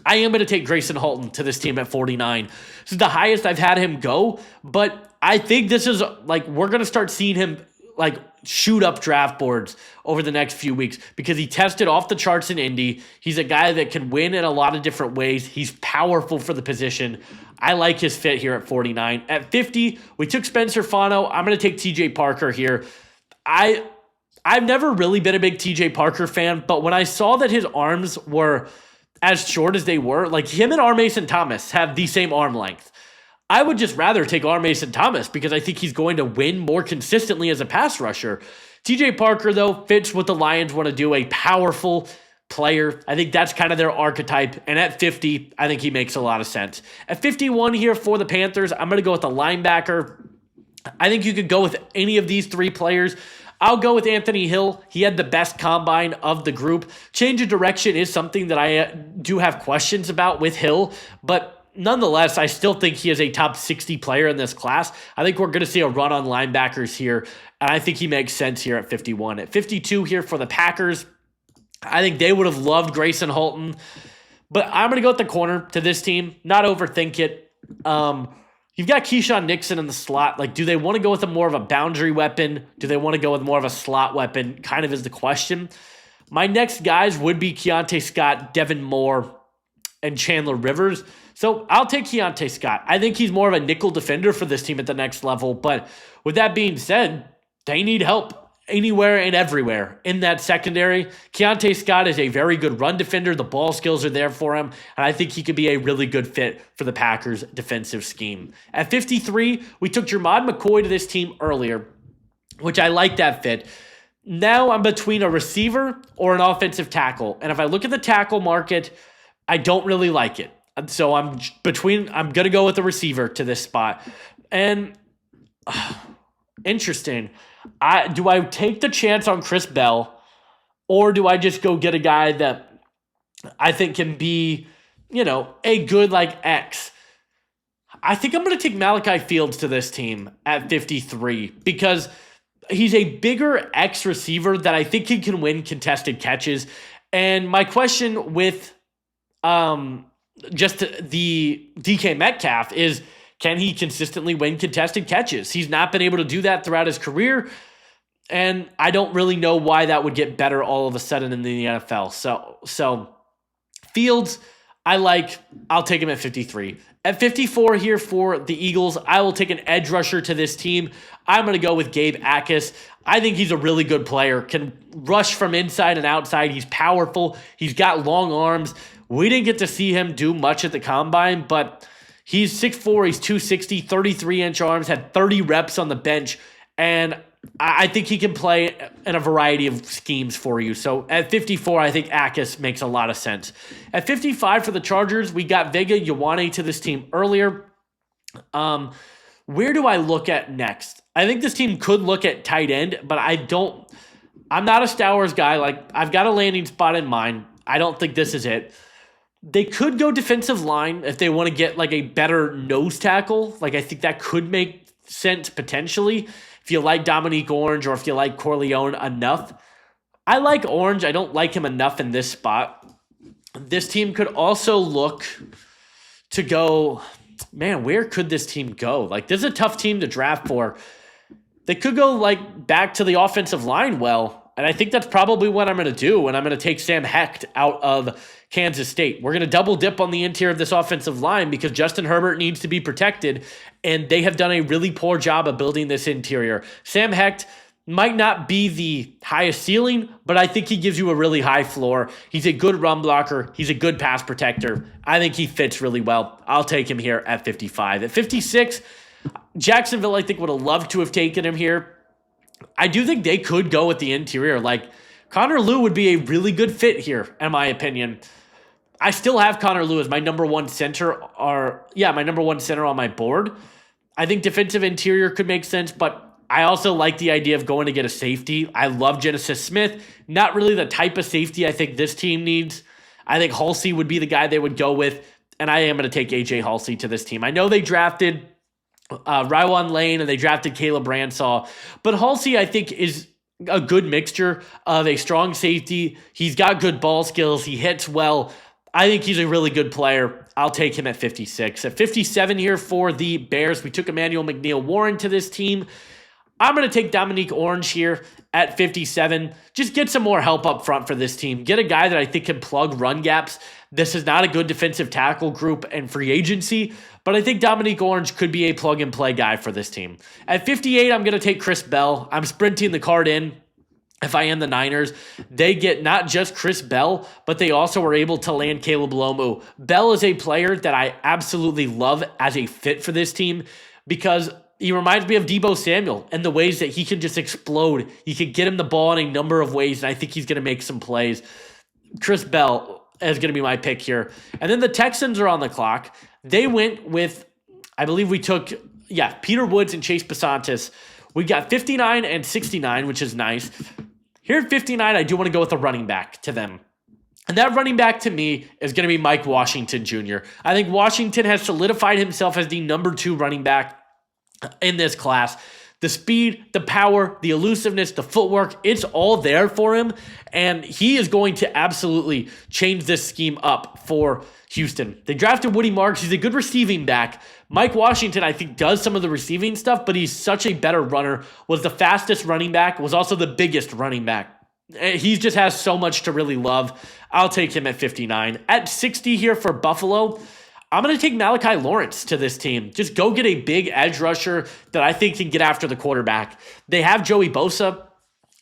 I am going to take Grayson Halton to this team at 49. This is the highest I've had him go, but I think this is, like, we're going to start seeing him, like, shoot up draft boards over the next few weeks because he tested off the charts in Indy. He's a guy that can win in a lot of different ways. He's powerful for the position. I like his fit here at 49. At 50, we took Spencer Fano. I'm going to take TJ Parker here. I've never really been a big TJ Parker fan, but when I saw that his arms were as short as they were, like, him and R. Mason Thomas have the same arm length. I would just rather take R. Mason Thomas because I think he's going to win more consistently as a pass rusher. TJ Parker, though, fits what the Lions want to do, a powerful, player. I think that's kind of their archetype. And at 50, I think he makes a lot of sense. At 51 here for the Panthers, I'm going to go with the linebacker. I think you could go with any of these three players. I'll go with Anthony Hill. He had the best combine of the group. Change of direction is something that I do have questions about with Hill, but nonetheless, I still think he is a top 60 player in this class. I think we're going to see a run on linebackers here, and I think he makes sense here at 51. At 52 here for the Packers, I think they would have loved Grayson Holton, but I'm going to go with the corner to this team, not overthink it. You've got Keyshawn Nixon in the slot. Like, do they want to go with more of a boundary weapon? Do they want to go with more of a slot weapon? Kind of is the question. My next guys would be Keontae Scott, Devin Moore, and Chandler Rivers. So I'll take Keontae Scott. I think he's more of a nickel defender for this team at the next level. But with that being said, they need help anywhere and everywhere in that secondary. Keontae Scott is a very good run defender. The ball skills are there for him, and I think he could be a really good fit for the Packers' defensive scheme. At 53, we took Jermod McCoy to this team earlier, which I like that fit. Now I'm between a receiver or an offensive tackle, and if I look at the tackle market, I don't really like it. So I'm going to go with the receiver to this spot. And interesting. Do I take the chance on Chris Bell, or do I just go get a guy that I think can be, a good X? I think I'm going to take Malachi Fields to this team at 53 because he's a bigger X receiver that I think he can win contested catches. And my question with just the DK Metcalf is, can he consistently win contested catches? He's not been able to do that throughout his career, and I don't really know why that would get better all of a sudden in the NFL. So Fields, I'll take him at 53. At 54 here for the Eagles, I will take an edge rusher to this team. I'm going to go with Gabe Akis. I think he's a really good player, can rush from inside and outside. He's powerful. He's got long arms. We didn't get to see him do much at the combine, but he's 6'4", he's 260, 33-inch arms, had 30 reps on the bench, and I think he can play in a variety of schemes for you. So at 54, I think Akis makes a lot of sense. At 55 for the Chargers, we got Vega Ioane to this team earlier. Where do I look at next? I think this team could look at tight end, but I'm not a Stowers guy. I've got a landing spot in mind. I don't think this is it. They could go defensive line if they want to get a better nose tackle. I think that could make sense potentially if you like Dominique Orange or if you like Corleone enough. I like Orange. I don't like him enough in this spot. This team could also look to go, man, where could this team go? This is a tough team to draft for. They could go back to the offensive line and I think that's probably what I'm going to do, and I'm going to take Sam Hecht out of Kansas State. We're going to double dip on the interior of this offensive line because Justin Herbert needs to be protected, and they have done a really poor job of building this interior. Sam Hecht might not be the highest ceiling, but I think he gives you a really high floor. He's a good run blocker. He's a good pass protector. I think he fits really well. I'll take him here at 55. At 56, Jacksonville, I think, would have loved to have taken him here. I do think they could go with the interior. Connor Lew would be a really good fit here, in my opinion. I still have Connor Lew as my number one center, my number one center on my board. I think defensive interior could make sense, but I also like the idea of going to get a safety. I love Genesis Smith. Not really the type of safety I think this team needs. I think Halsey would be the guy they would go with, and I am going to take A.J. Halsey to this team. I know they drafted Rywan Lane and they drafted Caleb Branshaw, but Halsey I think is a good mixture of a strong safety. He's got good ball skills. He hits well. I think he's a really good player. I'll take him at 56. At 57 here for the Bears, we took Emmanuel McNeil-Warren to this team. I'm going to take Dominique Orange here at 57. Just get some more help up front for this team. Get a guy that I think can plug run gaps. This is not a good defensive tackle group and free agency, but I think Dominique Orange could be a plug-and-play guy for this team. At 58, I'm going to take Chris Bell. I'm sprinting the card in. If I am the Niners, they get not just Chris Bell, but they also are able to land Caleb Lomu. Bell is a player that I absolutely love as a fit for this team because he reminds me of Deebo Samuel and the ways that he can just explode. You can get him the ball in a number of ways, and I think he's going to make some plays. Chris Bell is going to be my pick here. And then the Texans are on the clock. They went with, I believe we took, Peter Woods and Chase Besantis. We got 59 and 69, which is nice. Here at 59, I do want to go with a running back to them. And that running back to me is going to be Mike Washington Jr. I think Washington has solidified himself as the number 2 running back in this class. The speed, the power, the elusiveness, the footwork, it's all there for him. And he is going to absolutely change this scheme up for Houston. They drafted Woody Marks. He's a good receiving back. Mike Washington, I think, does some of the receiving stuff, but he's such a better runner, was the fastest running back, was also the biggest running back. He just has so much to really love. I'll take him at 59. At 60 here for Buffalo, I'm going to take Malachi Lawrence to this team. Just go get a big edge rusher that I think can get after the quarterback. They have Joey Bosa.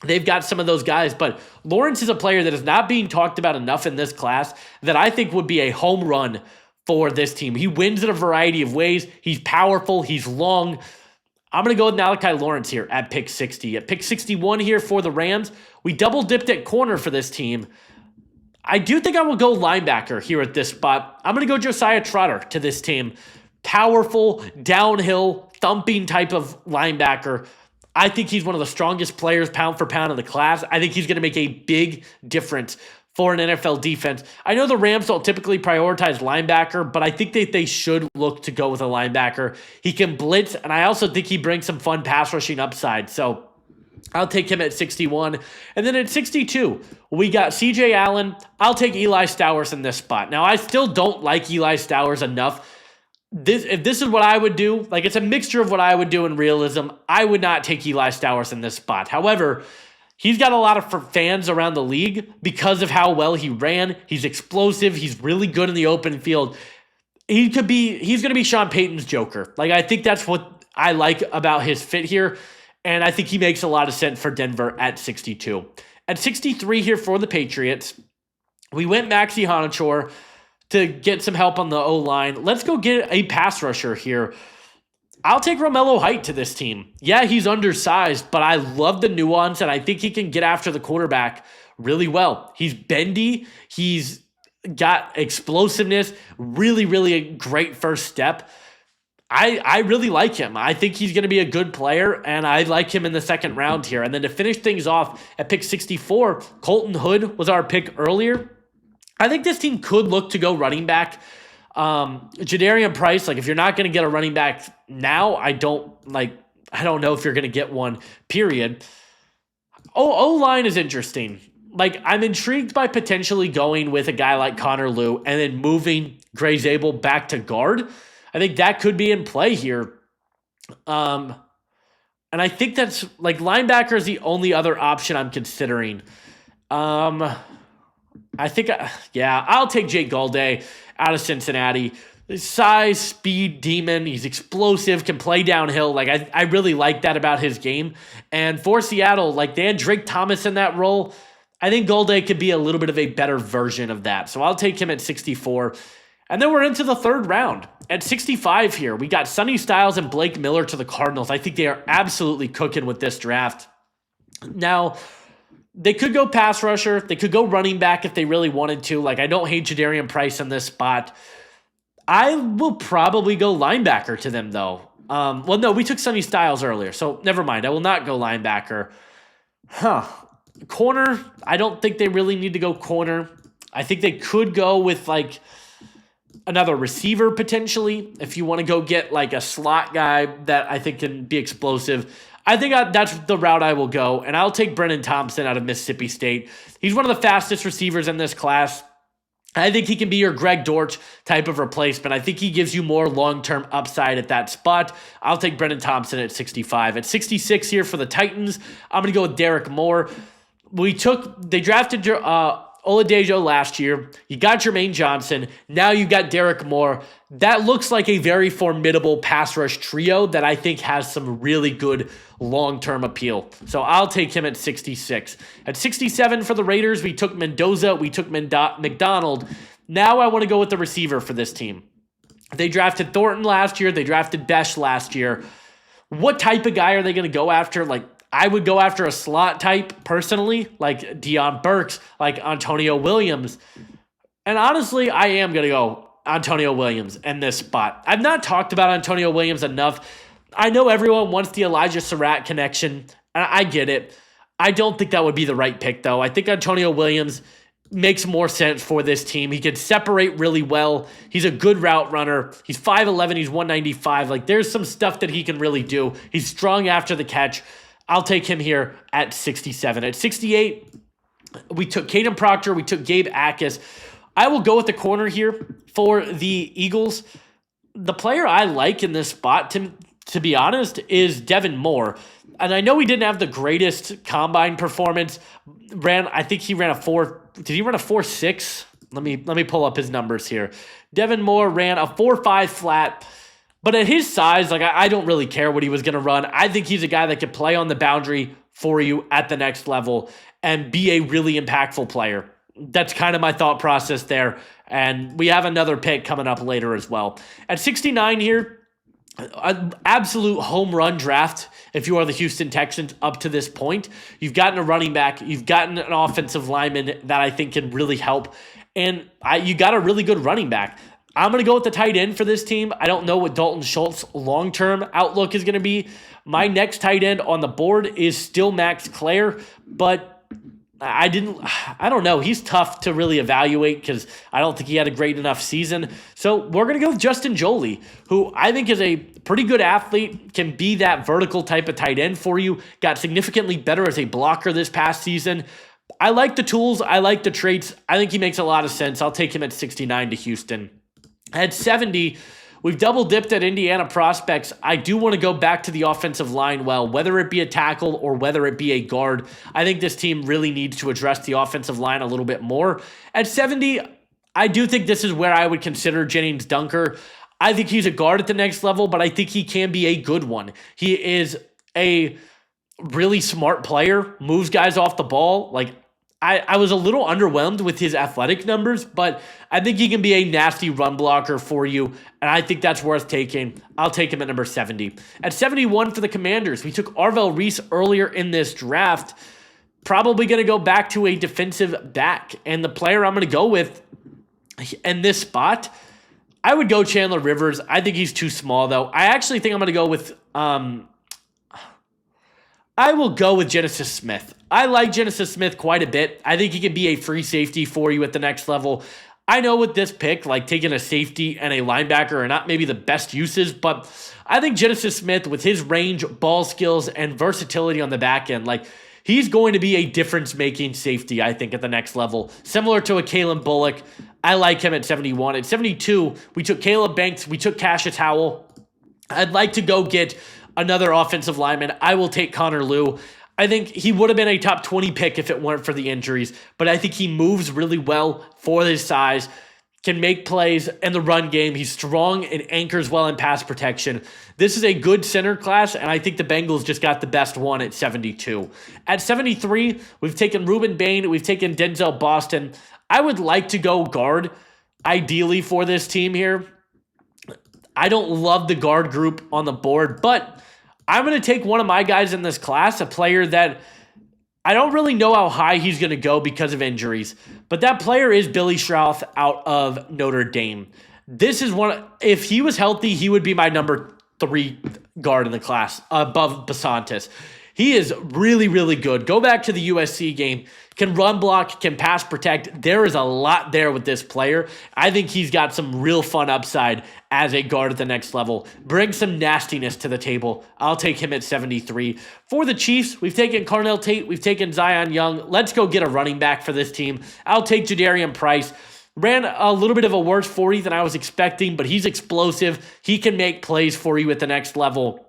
They've got some of those guys, but Lawrence is a player that is not being talked about enough in this class that I think would be a home run for this team. He wins in a variety of ways. He's powerful. He's long. I'm going to go with Malachi Lawrence here at pick 60. At pick 61 here for the Rams, we double dipped at corner for this team. I do think I will go linebacker here at this spot. I'm going to go Josiah Trotter to this team. Powerful, downhill, thumping type of linebacker. I think he's one of the strongest players pound for pound in the class. I think he's going to make a big difference for an NFL defense. I know the Rams don't typically prioritize linebacker, but I think that they should look to go with a linebacker. He can blitz, and I also think he brings some fun pass rushing upside. So I'll take him at 61. And then at 62, we got CJ Allen. I'll take Eli Stowers in this spot. Now, I still don't like Eli Stowers enough. If this is what I would do, like it's a mixture of what I would do in realism, I would not take Eli Stowers in this spot. However, he's got a lot of fans around the league because of how well he ran. He's explosive. He's really good in the open field. He's going to be Sean Payton's Joker. Like, I think that's what I like about his fit here. And I think he makes a lot of sense for Denver at 62. At 63 here for the Patriots, we went Maxi Honachor to get some help on the O-line. Let's go get a pass rusher here. I'll take Romello Height to this team. Yeah, he's undersized, but I love the nuance, and I think he can get after the quarterback really well. He's bendy. He's got explosiveness. Really, really a great first step. I really like him. I think he's going to be a good player, and I like him in the second round here. And then to finish things off at pick 64, Colton Hood was our pick earlier. I think this team could look to go running back. Jadarian Price, like if you're not going to get a running back now, I don't know if you're going to get one, period. O-line is interesting. Like, I'm intrigued by potentially going with a guy like Connor Lew and then moving Gray Zabel back to guard. I think that could be in play here. And I think that's like linebacker is the only other option I'm considering. I'll take Jake Gaudet out of Cincinnati. Size, speed, demon. He's explosive, can play downhill. Like, I really like that about his game. And for Seattle, like they had Drake Thomas in that role. I think Gaudet could be a little bit of a better version of that. So I'll take him at 64. And then we're into the third round. At 65 here, we got Sonny Styles and Blake Miller to the Cardinals. I think they are absolutely cooking with this draft. Now, they could go pass rusher. They could go running back if they really wanted to. Like, I don't hate Jadarian Price in this spot. I will probably go linebacker to them, though. No, we took Sonny Styles earlier, so never mind. I will not go linebacker. Corner, I don't think they really need to go corner. I think they could go with, like, another receiver potentially if you want to go get like a slot guy that I think can be explosive. I think that's the route I will go, and I'll take Brennan Thompson out of Mississippi State. He's one of the fastest receivers in this class. I think he can be your Greg Dortch type of replacement. I think he gives you more long-term upside at that spot. I'll take Brennan Thompson at 65. At 66 here for the Titans, I'm going to go with Derek Moore. They drafted Oladejo last year. You got Jermaine Johnson. Now you got Derek Moore. That looks like a very formidable pass rush trio that I think has some really good long-term appeal. So I'll take him at 66. At 67 for the Raiders, we took Mendoza. We took McDonald. Now I want to go with the receiver for this team. They drafted Thornton last year. They drafted Besh last year. What type of guy are they going to go after? Like, I would go after a slot type personally, like Deion Burks, like Antonio Williams. And honestly, I am going to go Antonio Williams in this spot. I've not talked about Antonio Williams enough. I know everyone wants the Elijah Surratt connection, and I get it. I don't think that would be the right pick, though. I think Antonio Williams makes more sense for this team. He can separate really well. He's a good route runner. He's 5'11", he's 195. Like, there's some stuff that he can really do. He's strong after the catch. I'll take him here at 67. At 68, we took Caden Proctor. We took Gabe Akis. I will go with the corner here for the Eagles. The player I like in this spot, to be honest, is Devin Moore. And I know he didn't have the greatest combine performance. I think he ran a 4.6? Let me pull up his numbers here. Devin Moore ran a 4.5 flat. But at his size, like, I don't really care what he was going to run. I think he's a guy that can play on the boundary for you at the next level and be a really impactful player. That's kind of my thought process there. And we have another pick coming up later as well. At 69 here, an absolute home run draft if you are the Houston Texans up to this point. You've gotten a running back. You've gotten an offensive lineman that I think can really help. And you got a really good running back. I'm going to go with the tight end for this team. I don't know what Dalton Schultz's long-term outlook is going to be. My next tight end on the board is still Max Clare, but I don't know. He's tough to really evaluate because I don't think he had a great enough season. So we're going to go with Justin Joly, who I think is a pretty good athlete, can be that vertical type of tight end for you, got significantly better as a blocker this past season. I like the tools. I like the traits. I think he makes a lot of sense. I'll take him at 69 to Houston. At 70, we've double dipped at Indiana prospects. I do want to go back to the offensive line whether it be a tackle or whether it be a guard. I think this team really needs to address the offensive line a little bit more. At 70, I do think this is where I would consider Jennings Dunker. I think he's a guard at the next level, but I think he can be a good one. He is a really smart player, moves guys off the ball. Like, I was a little underwhelmed with his athletic numbers, but I think he can be a nasty run blocker for you, and I think that's worth taking. I'll take him at number 70. At 71 for the Commanders, we took Arvell Reese earlier in this draft. Probably going to go back to a defensive back, and the player I'm going to go with in this spot, I would go Chandler Rivers. I think he's too small, though. I actually think I'm going to go with I will go with Genesis Smith. I like Genesis Smith quite a bit. I think he can be a free safety for you at the next level. I know with this pick, like taking a safety and a linebacker are not maybe the best uses, but I think Genesis Smith, with his range, ball skills, and versatility on the back end, like, he's going to be a difference-making safety, I think, at the next level. Similar to a Kalen Bullock. I like him at 71. At 72, we took Caleb Banks. We took Cassius Howell. I'd like to go get another offensive lineman. I will take Connor Lew. I think he would have been a top 20 pick if it weren't for the injuries, but I think he moves really well for his size, can make plays in the run game. He's strong and anchors well in pass protection. This is a good center class, and I think the Bengals just got the best one at 72. At 73, we've taken Reuben Bain. We've taken Denzel Boston. I would like to go guard, ideally, for this team here. I don't love the guard group on the board, but I'm going to take one of my guys in this class, a player that I don't really know how high he's going to go because of injuries, but that player is Billy Schrauth out of Notre Dame. This is if he was healthy, he would be my number 3 guard in the class above Basantis. He is really, really good. Go back to the USC game. Can run block, can pass protect. There is a lot there with this player. I think he's got some real fun upside as a guard at the next level. Bring some nastiness to the table. I'll take him at 73. For the Chiefs, we've taken Carnell Tate. We've taken Zion Young. Let's go get a running back for this team. I'll take Jadarian Price. Ran a little bit of a worse 40 than I was expecting, but he's explosive. He can make plays for you at the next level.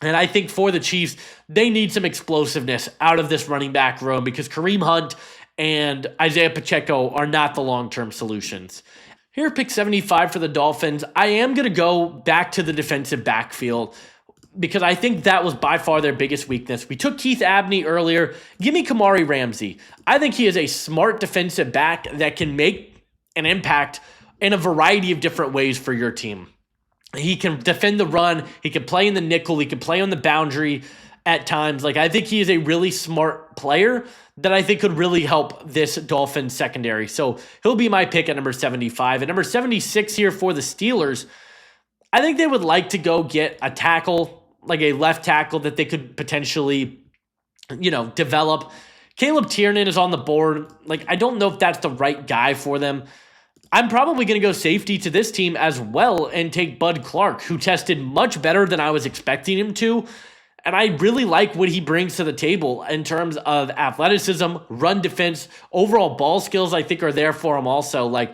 And I think for the Chiefs, they need some explosiveness out of this running back room because Kareem Hunt and Isaiah Pacheco are not the long-term solutions. Here, pick 75 for the Dolphins. I am going to go back to the defensive backfield because I think that was by far their biggest weakness. We took Keith Abney earlier. Give me Kamari Ramsey. I think he is a smart defensive back that can make an impact in a variety of different ways for your team. He can defend the run. He can play in the nickel. He can play on the boundary. at times. Like, I think he is a really smart player that I think could really help this Dolphins secondary. So he'll be my pick at number 75. At number 76 here for the Steelers, I think they would like to go get a tackle, like a left tackle that they could potentially, develop. Caleb Tiernan is on the board. Like, I don't know if that's the right guy for them. I'm probably going to go safety to this team as well and take Bud Clark, who tested much better than I was expecting him to. And I really like what he brings to the table in terms of athleticism, run defense, overall ball skills, I think are there for him also. Like,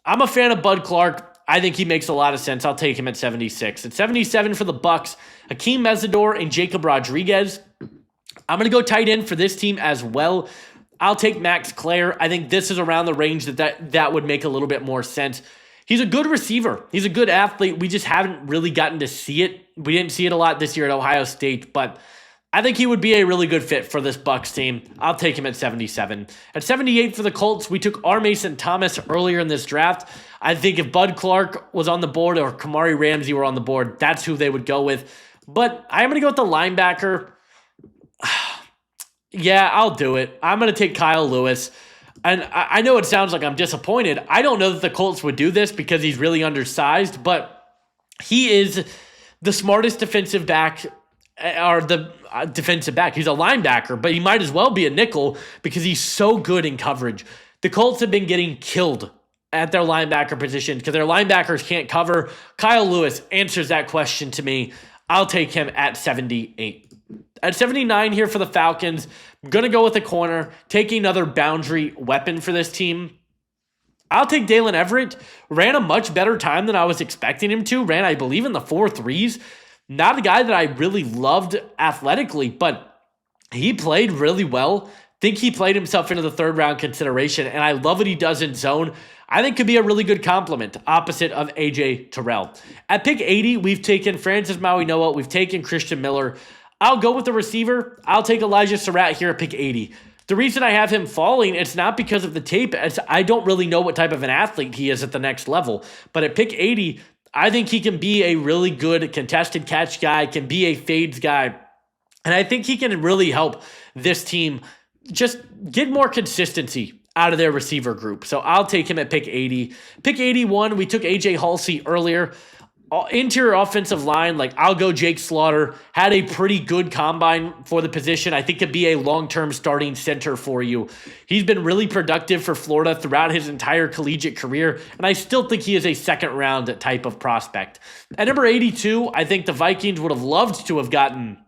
I'm a fan of Bud Clark. I think he makes a lot of sense. I'll take him at 76. At 77 for the Bucs, Hakeem Mesidor and Jacob Rodriguez. I'm going to go tight end for this team as well. I'll take Max Clare. I think this is around the range that would make a little bit more sense. He's a good receiver. He's a good athlete. We just haven't really gotten to see it. We didn't see it a lot this year at Ohio State, but I think he would be a really good fit for this Bucs team. I'll take him at 77. At 78 for the Colts, we took R. Mason Thomas earlier in this draft. I think if Bud Clark was on the board or Kamari Ramsey were on the board, that's who they would go with. But I'm going to go with the linebacker. Yeah, I'll do it. I'm going to take Kyle Lewis. And I know it sounds like I'm disappointed. I don't know that the Colts would do this because he's really undersized, but he is the smartest defensive back, or the defensive back. He's a linebacker, but he might as well be a nickel because he's so good in coverage. The Colts have been getting killed at their linebacker position because their linebackers can't cover. Kyle Lewis answers that question to me. I'll take him at 78. At 79 here for the Falcons, I'm going to go with a corner, taking another boundary weapon for this team. I'll take Dalen Everett. Ran a much better time than I was expecting him to. Ran, I believe, in the 4.3s. Not a guy that I really loved athletically, but he played really well. Think he played himself into the third round consideration, and I love what he does in zone. I think could be a really good compliment, opposite of A.J. Terrell. At pick 80, we've taken Francis Maui-Noah. We've taken Christian Miller. I'll go with the receiver. I'll take Elijah Surratt here at pick 80. The reason I have him falling, it's not because of the tape. I don't really know what type of an athlete he is at the next level. But at pick 80, I think he can be a really good contested catch guy, can be a fades guy. And I think he can really help this team just get more consistency out of their receiver group. So I'll take him at pick 80. Pick 81, we took A.J. Halsey earlier. Interior offensive line, like I'll go Jake Slaughter. Had a pretty good combine for the position. I think could be a long-term starting center for you. He's been really productive for Florida throughout his entire collegiate career, and I still think he is a second-round type of prospect. At number 82, I think the Vikings would have loved to have gotten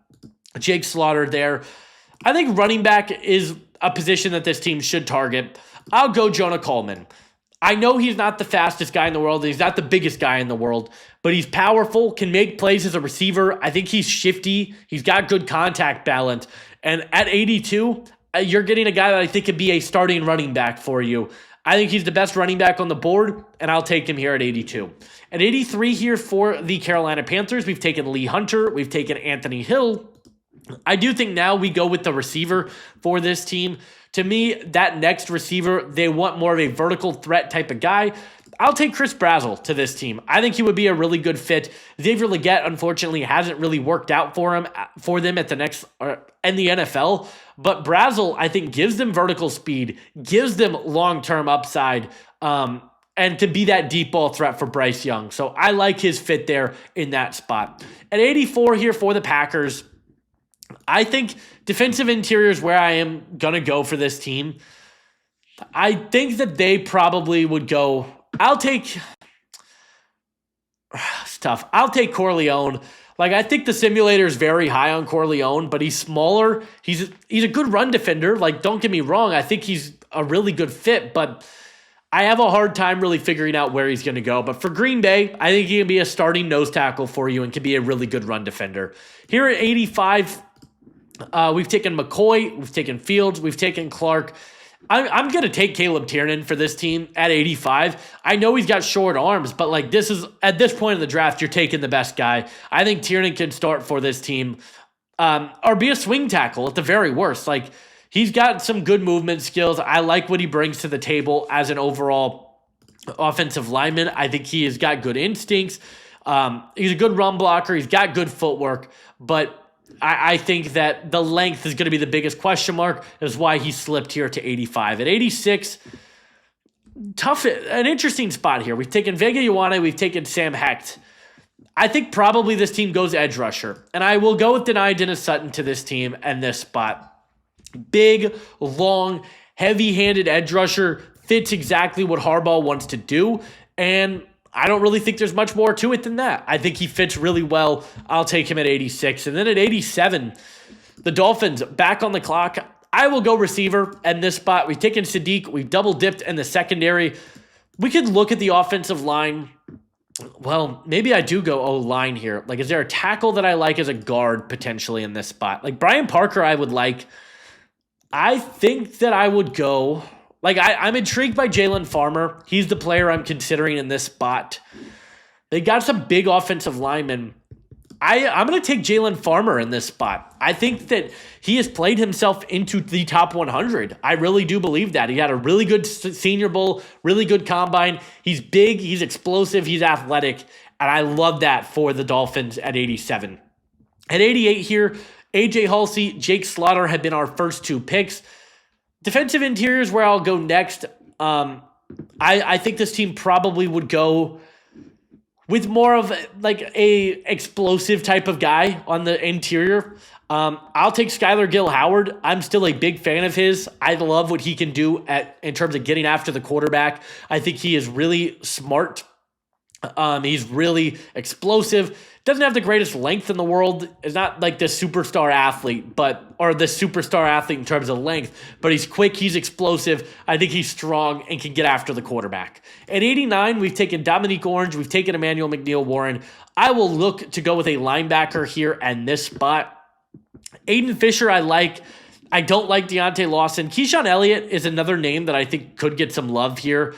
Jake Slaughter there. I think running back is a position that this team should target. I'll go Jonah Coleman. I know he's not the fastest guy in the world. He's not the biggest guy in the world, but he's powerful, can make plays as a receiver. I think he's shifty. He's got good contact balance. And at 82, you're getting a guy that I think could be a starting running back for you. I think he's the best running back on the board, and I'll take him here at 82. At 83 here for the Carolina Panthers, we've taken Lee Hunter. We've taken Anthony Hill. I do think now we go with the receiver for this team. To me, that next receiver, they want more of a vertical threat type of guy. I'll take Chris Brazzell to this team. I think he would be a really good fit. Xavier Legette, unfortunately, hasn't really worked out for them at the next in the NFL. But Brazzell, I think, gives them vertical speed, gives them long-term upside, and can be that deep ball threat for Bryce Young. So I like his fit there in that spot. At 84 here for the Packers, I think defensive interior is where I am going to go for this team. I think that they probably would go. It's tough. I'll take Corleone. Like, I think the simulator is very high on Corleone, but he's smaller. He's a good run defender. Like, don't get me wrong. I think he's a really good fit, but I have a hard time really figuring out where he's going to go. But for Green Bay, I think he can be a starting nose tackle for you and can be a really good run defender. Here at 85, we've taken McCoy, we've taken Fields, we've taken Clark. I'm going to take Caleb Tiernan for this team at 85. I know he's got short arms, but like this is at this point in the draft, you're taking the best guy. I think Tiernan can start for this team, or be a swing tackle at the very worst. Like, he's got some good movement skills. I like what he brings to the table as an overall offensive lineman. I think he has got good instincts. He's a good run blocker. He's got good footwork, but I think that the length is going to be the biggest question mark. Is why he slipped here to 85. At 86, tough, an interesting spot here. We've taken Vega Ioane, we've taken Sam Hecht. I think probably this team goes edge rusher, and I will go with Dennis Sutton to this team and this spot. Big, long, heavy-handed edge rusher, fits exactly what Harbaugh wants to do, and I don't really think there's much more to it than that. I think he fits really well. I'll take him at 86. And then at 87, the Dolphins back on the clock. I will go receiver in this spot. We've taken Sadiq. We've double dipped in the secondary. We could look at the offensive line. Well, maybe I do go O-line here. Like, is there a tackle that I like as a guard potentially in this spot? Like, Brian Parker I would like. I think that I would go... Like, I'm intrigued by Jalen Farmer. He's the player I'm considering in this spot. They got some big offensive linemen. I'm going to take Jalen Farmer in this spot. I think that he has played himself into the top 100. I really do believe that. He had a really good Senior Bowl, really good combine. He's big, he's explosive, he's athletic, and I love that for the Dolphins at 87. At 88 here, AJ Halsey, Jake Slaughter have been our first two picks. Defensive interiors where I'll go next. I think this team probably would go with more of like a explosive type of guy on the interior. I'll take Skylar Gill-Howard. I'm still a big fan of his. I love what he can do in terms of getting after the quarterback. I think he is really smart. He's really explosive. Doesn't have the greatest length in the world. Is not like the superstar athlete, or the superstar athlete in terms of length, but he's quick, he's explosive. I think he's strong and can get after the quarterback. At 89, we've taken Dominique Orange, we've taken Emmanuel McNeil-Warren. I will look to go with a linebacker here and this spot. Aiden Fisher, I like. I don't like Deontay Lawson. Keyshawn Elliott is another name that I think could get some love here.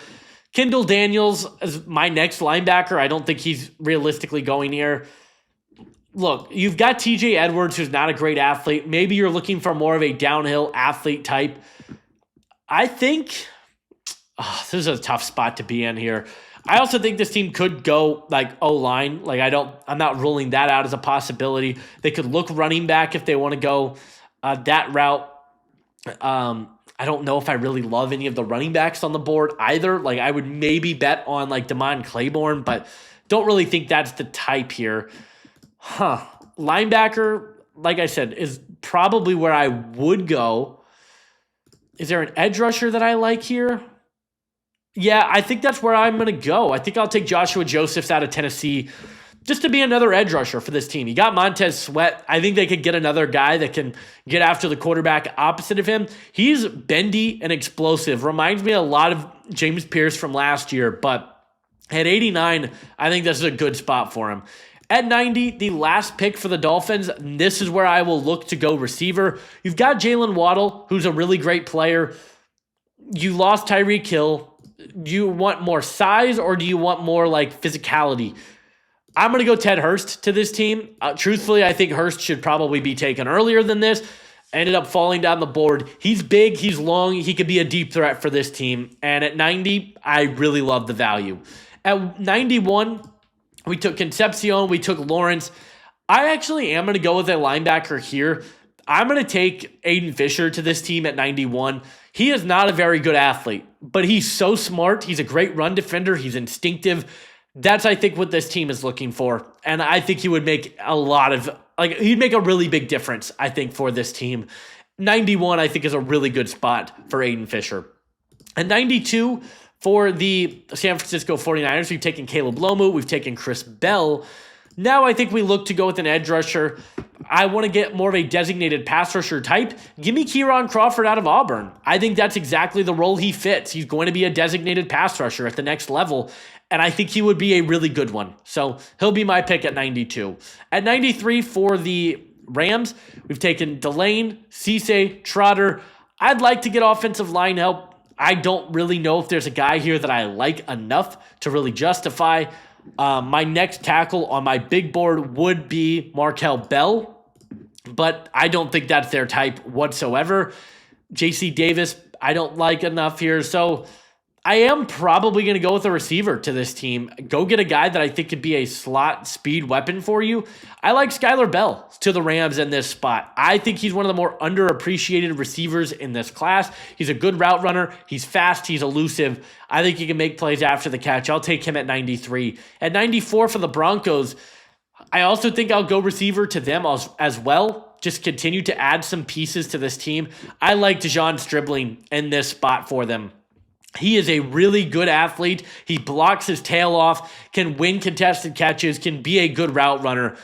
Kendall Daniels is my next linebacker. I don't think he's realistically going here. Look, you've got TJ Edwards, who's not a great athlete. Maybe you're looking for more of a downhill athlete type. I think this is a tough spot to be in here. I also think this team could go like O-line. Like I'm not ruling that out as a possibility. They could look running back if they want to go that route. I don't know if I really love any of the running backs on the board either. Like, I would maybe bet on like Damon Claiborne, but don't really think that's the type here. Linebacker, like I said, is probably where I would go. Is there an edge rusher that I like here? Yeah, I think that's where I'm going to go. I think I'll take Joshua Josephs out of Tennessee just to be another edge rusher for this team. You got Montez Sweat. I think they could get another guy that can get after the quarterback opposite of him. He's bendy and explosive. Reminds me a lot of James Pierce from last year, but at 89, I think this is a good spot for him. At 90, the last pick for the Dolphins, this is where I will look to go receiver. You've got Jalen Waddle, who's a really great player. You lost Tyreek Hill. Do you want more size or do you want more like physicality? I'm going to go Ted Hurst to this team. Truthfully, I think Hurst should probably be taken earlier than this. Ended up falling down the board. He's big, he's long, he could be a deep threat for this team. And at 90, I really love the value. At 91, we took Concepcion, we took Lawrence. I actually am going to go with a linebacker here. I'm going to take Aiden Fisher to this team at 91. He is not a very good athlete, but he's so smart. He's a great run defender. He's instinctive. That's, I think, what this team is looking for. And I think he would make he'd make a really big difference, I think, for this team. 91, I think, is a really good spot for Aiden Fisher. And 92, for the San Francisco 49ers, we've taken Caleb Lomu, we've taken Chris Bell. Now I think we look to go with an edge rusher. I want to get more of a designated pass rusher type. Give me Kieran Crawford out of Auburn. I think that's exactly the role he fits. He's going to be a designated pass rusher at the next level, and I think he would be a really good one. So he'll be my pick at 92. At 93 for the Rams, we've taken Delane, Cisse, Trotter. I'd like to get offensive line help. I don't really know if there's a guy here that I like enough to really justify. My next tackle on my big board would be Markel Bell, but I don't think that's their type whatsoever. JC Davis, I don't like enough here. So I am probably going to go with a receiver to this team. Go get a guy that I think could be a slot speed weapon for you. I like Skylar Bell to the Rams in this spot. I think he's one of the more underappreciated receivers in this class. He's a good route runner. He's fast. He's elusive. I think he can make plays after the catch. I'll take him at 93. At 94 for the Broncos, I also think I'll go receiver to them as well. Just continue to add some pieces to this team. I like Dejon Stribling in this spot for them. He is a really good athlete. He blocks his tail off, can win contested catches, can be a good route runner.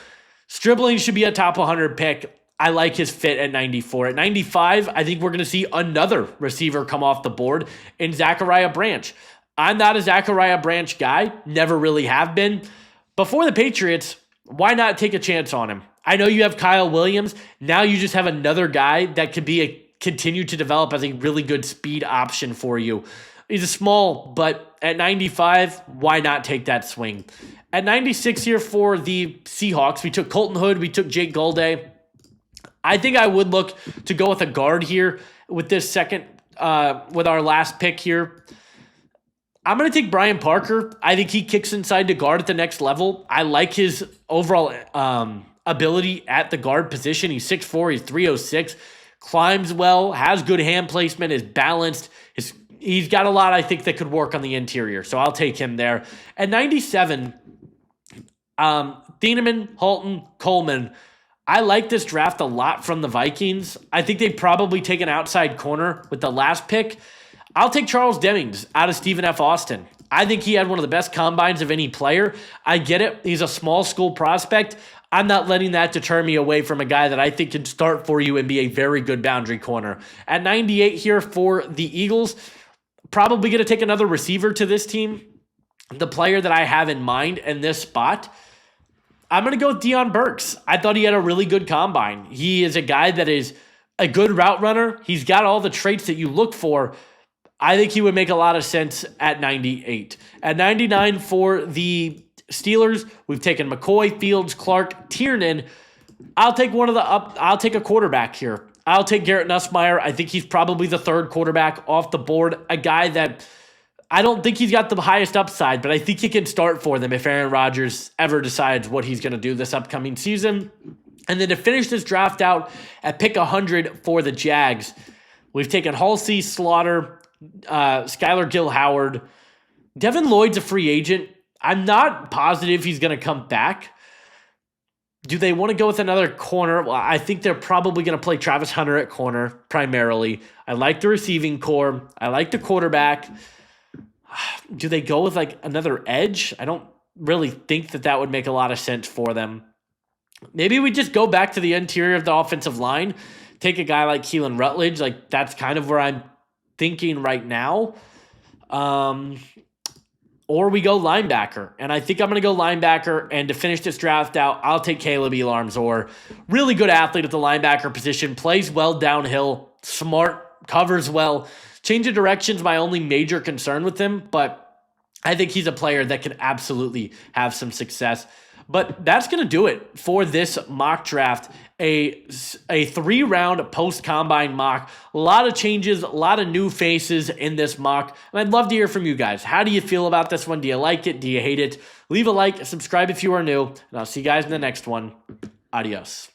Stribling should be a top 100 pick. I like his fit at 94. At 95, I think we're going to see another receiver come off the board in Zachariah Branch. I'm not a Zachariah Branch guy, never really have been. Before the Patriots, why not take a chance on him? I know you have Kyle Williams. Now you just have another guy that could continue to develop as a really good speed option for you. He's a small, but at 95, why not take that swing? At 96 here for the Seahawks, we took Colton Hood, we took Jake Golday. I think I would look to go with a guard here with this second, with our last pick here. I'm going to take Brian Parker. I think he kicks inside to guard at the next level. I like his overall ability at the guard position. He's 6'4", he's 306, climbs well, has good hand placement, is balanced, he's got a lot, I think, that could work on the interior. So I'll take him there. At 97, Thieneman, Halton, Coleman. I like this draft a lot from the Vikings. I think they probably take an outside corner with the last pick. I'll take Charles Dennings out of Stephen F. Austin. I think he had one of the best combines of any player. I get it. He's a small school prospect. I'm not letting that deter me away from a guy that I think can start for you and be a very good boundary corner. At 98 here for the Eagles, probably going to take another receiver to this team. The player that I have in mind in this spot, I'm going to go with Deion Burks. I thought he had a really good combine. He is a guy that is a good route runner. He's got all the traits that you look for. I think he would make a lot of sense at 98. At 99 for the Steelers, we've taken McCoy, Fields, Clark, Tiernan. I'll take a quarterback here. I'll take Garrett Nussmeier. I think he's probably the third quarterback off the board. A guy that I don't think he's got the highest upside, but I think he can start for them if Aaron Rodgers ever decides what he's going to do this upcoming season. And then to finish this draft out at pick 100 for the Jags, we've taken Halsey, Slaughter, Skylar Gill-Howard. Devin Lloyd's a free agent. I'm not positive he's going to come back. Do they want to go with another corner? Well, I think they're probably going to play Travis Hunter at corner primarily. I like the receiving core. I like the quarterback. Do they go with like another edge? I don't really think that would make a lot of sense for them. Maybe we just go back to the interior of the offensive line, take a guy like Keelan Rutledge. Like that's kind of where I'm thinking right now. Or we go linebacker. And I think I'm going to go linebacker. And to finish this draft out, I'll take Caleb Elarmzor. Really good athlete at the linebacker position. Plays well downhill. Smart. Covers well. Change of direction's my only major concern with him. But I think he's a player that can absolutely have some success. But that's going to do it for this mock draft. A 3-round post-combine mock. A lot of changes, a lot of new faces in this mock. And I'd love to hear from you guys. How do you feel about this one? Do you like it? Do you hate it? Leave a like, subscribe if you are new. And I'll see you guys in the next one. Adios.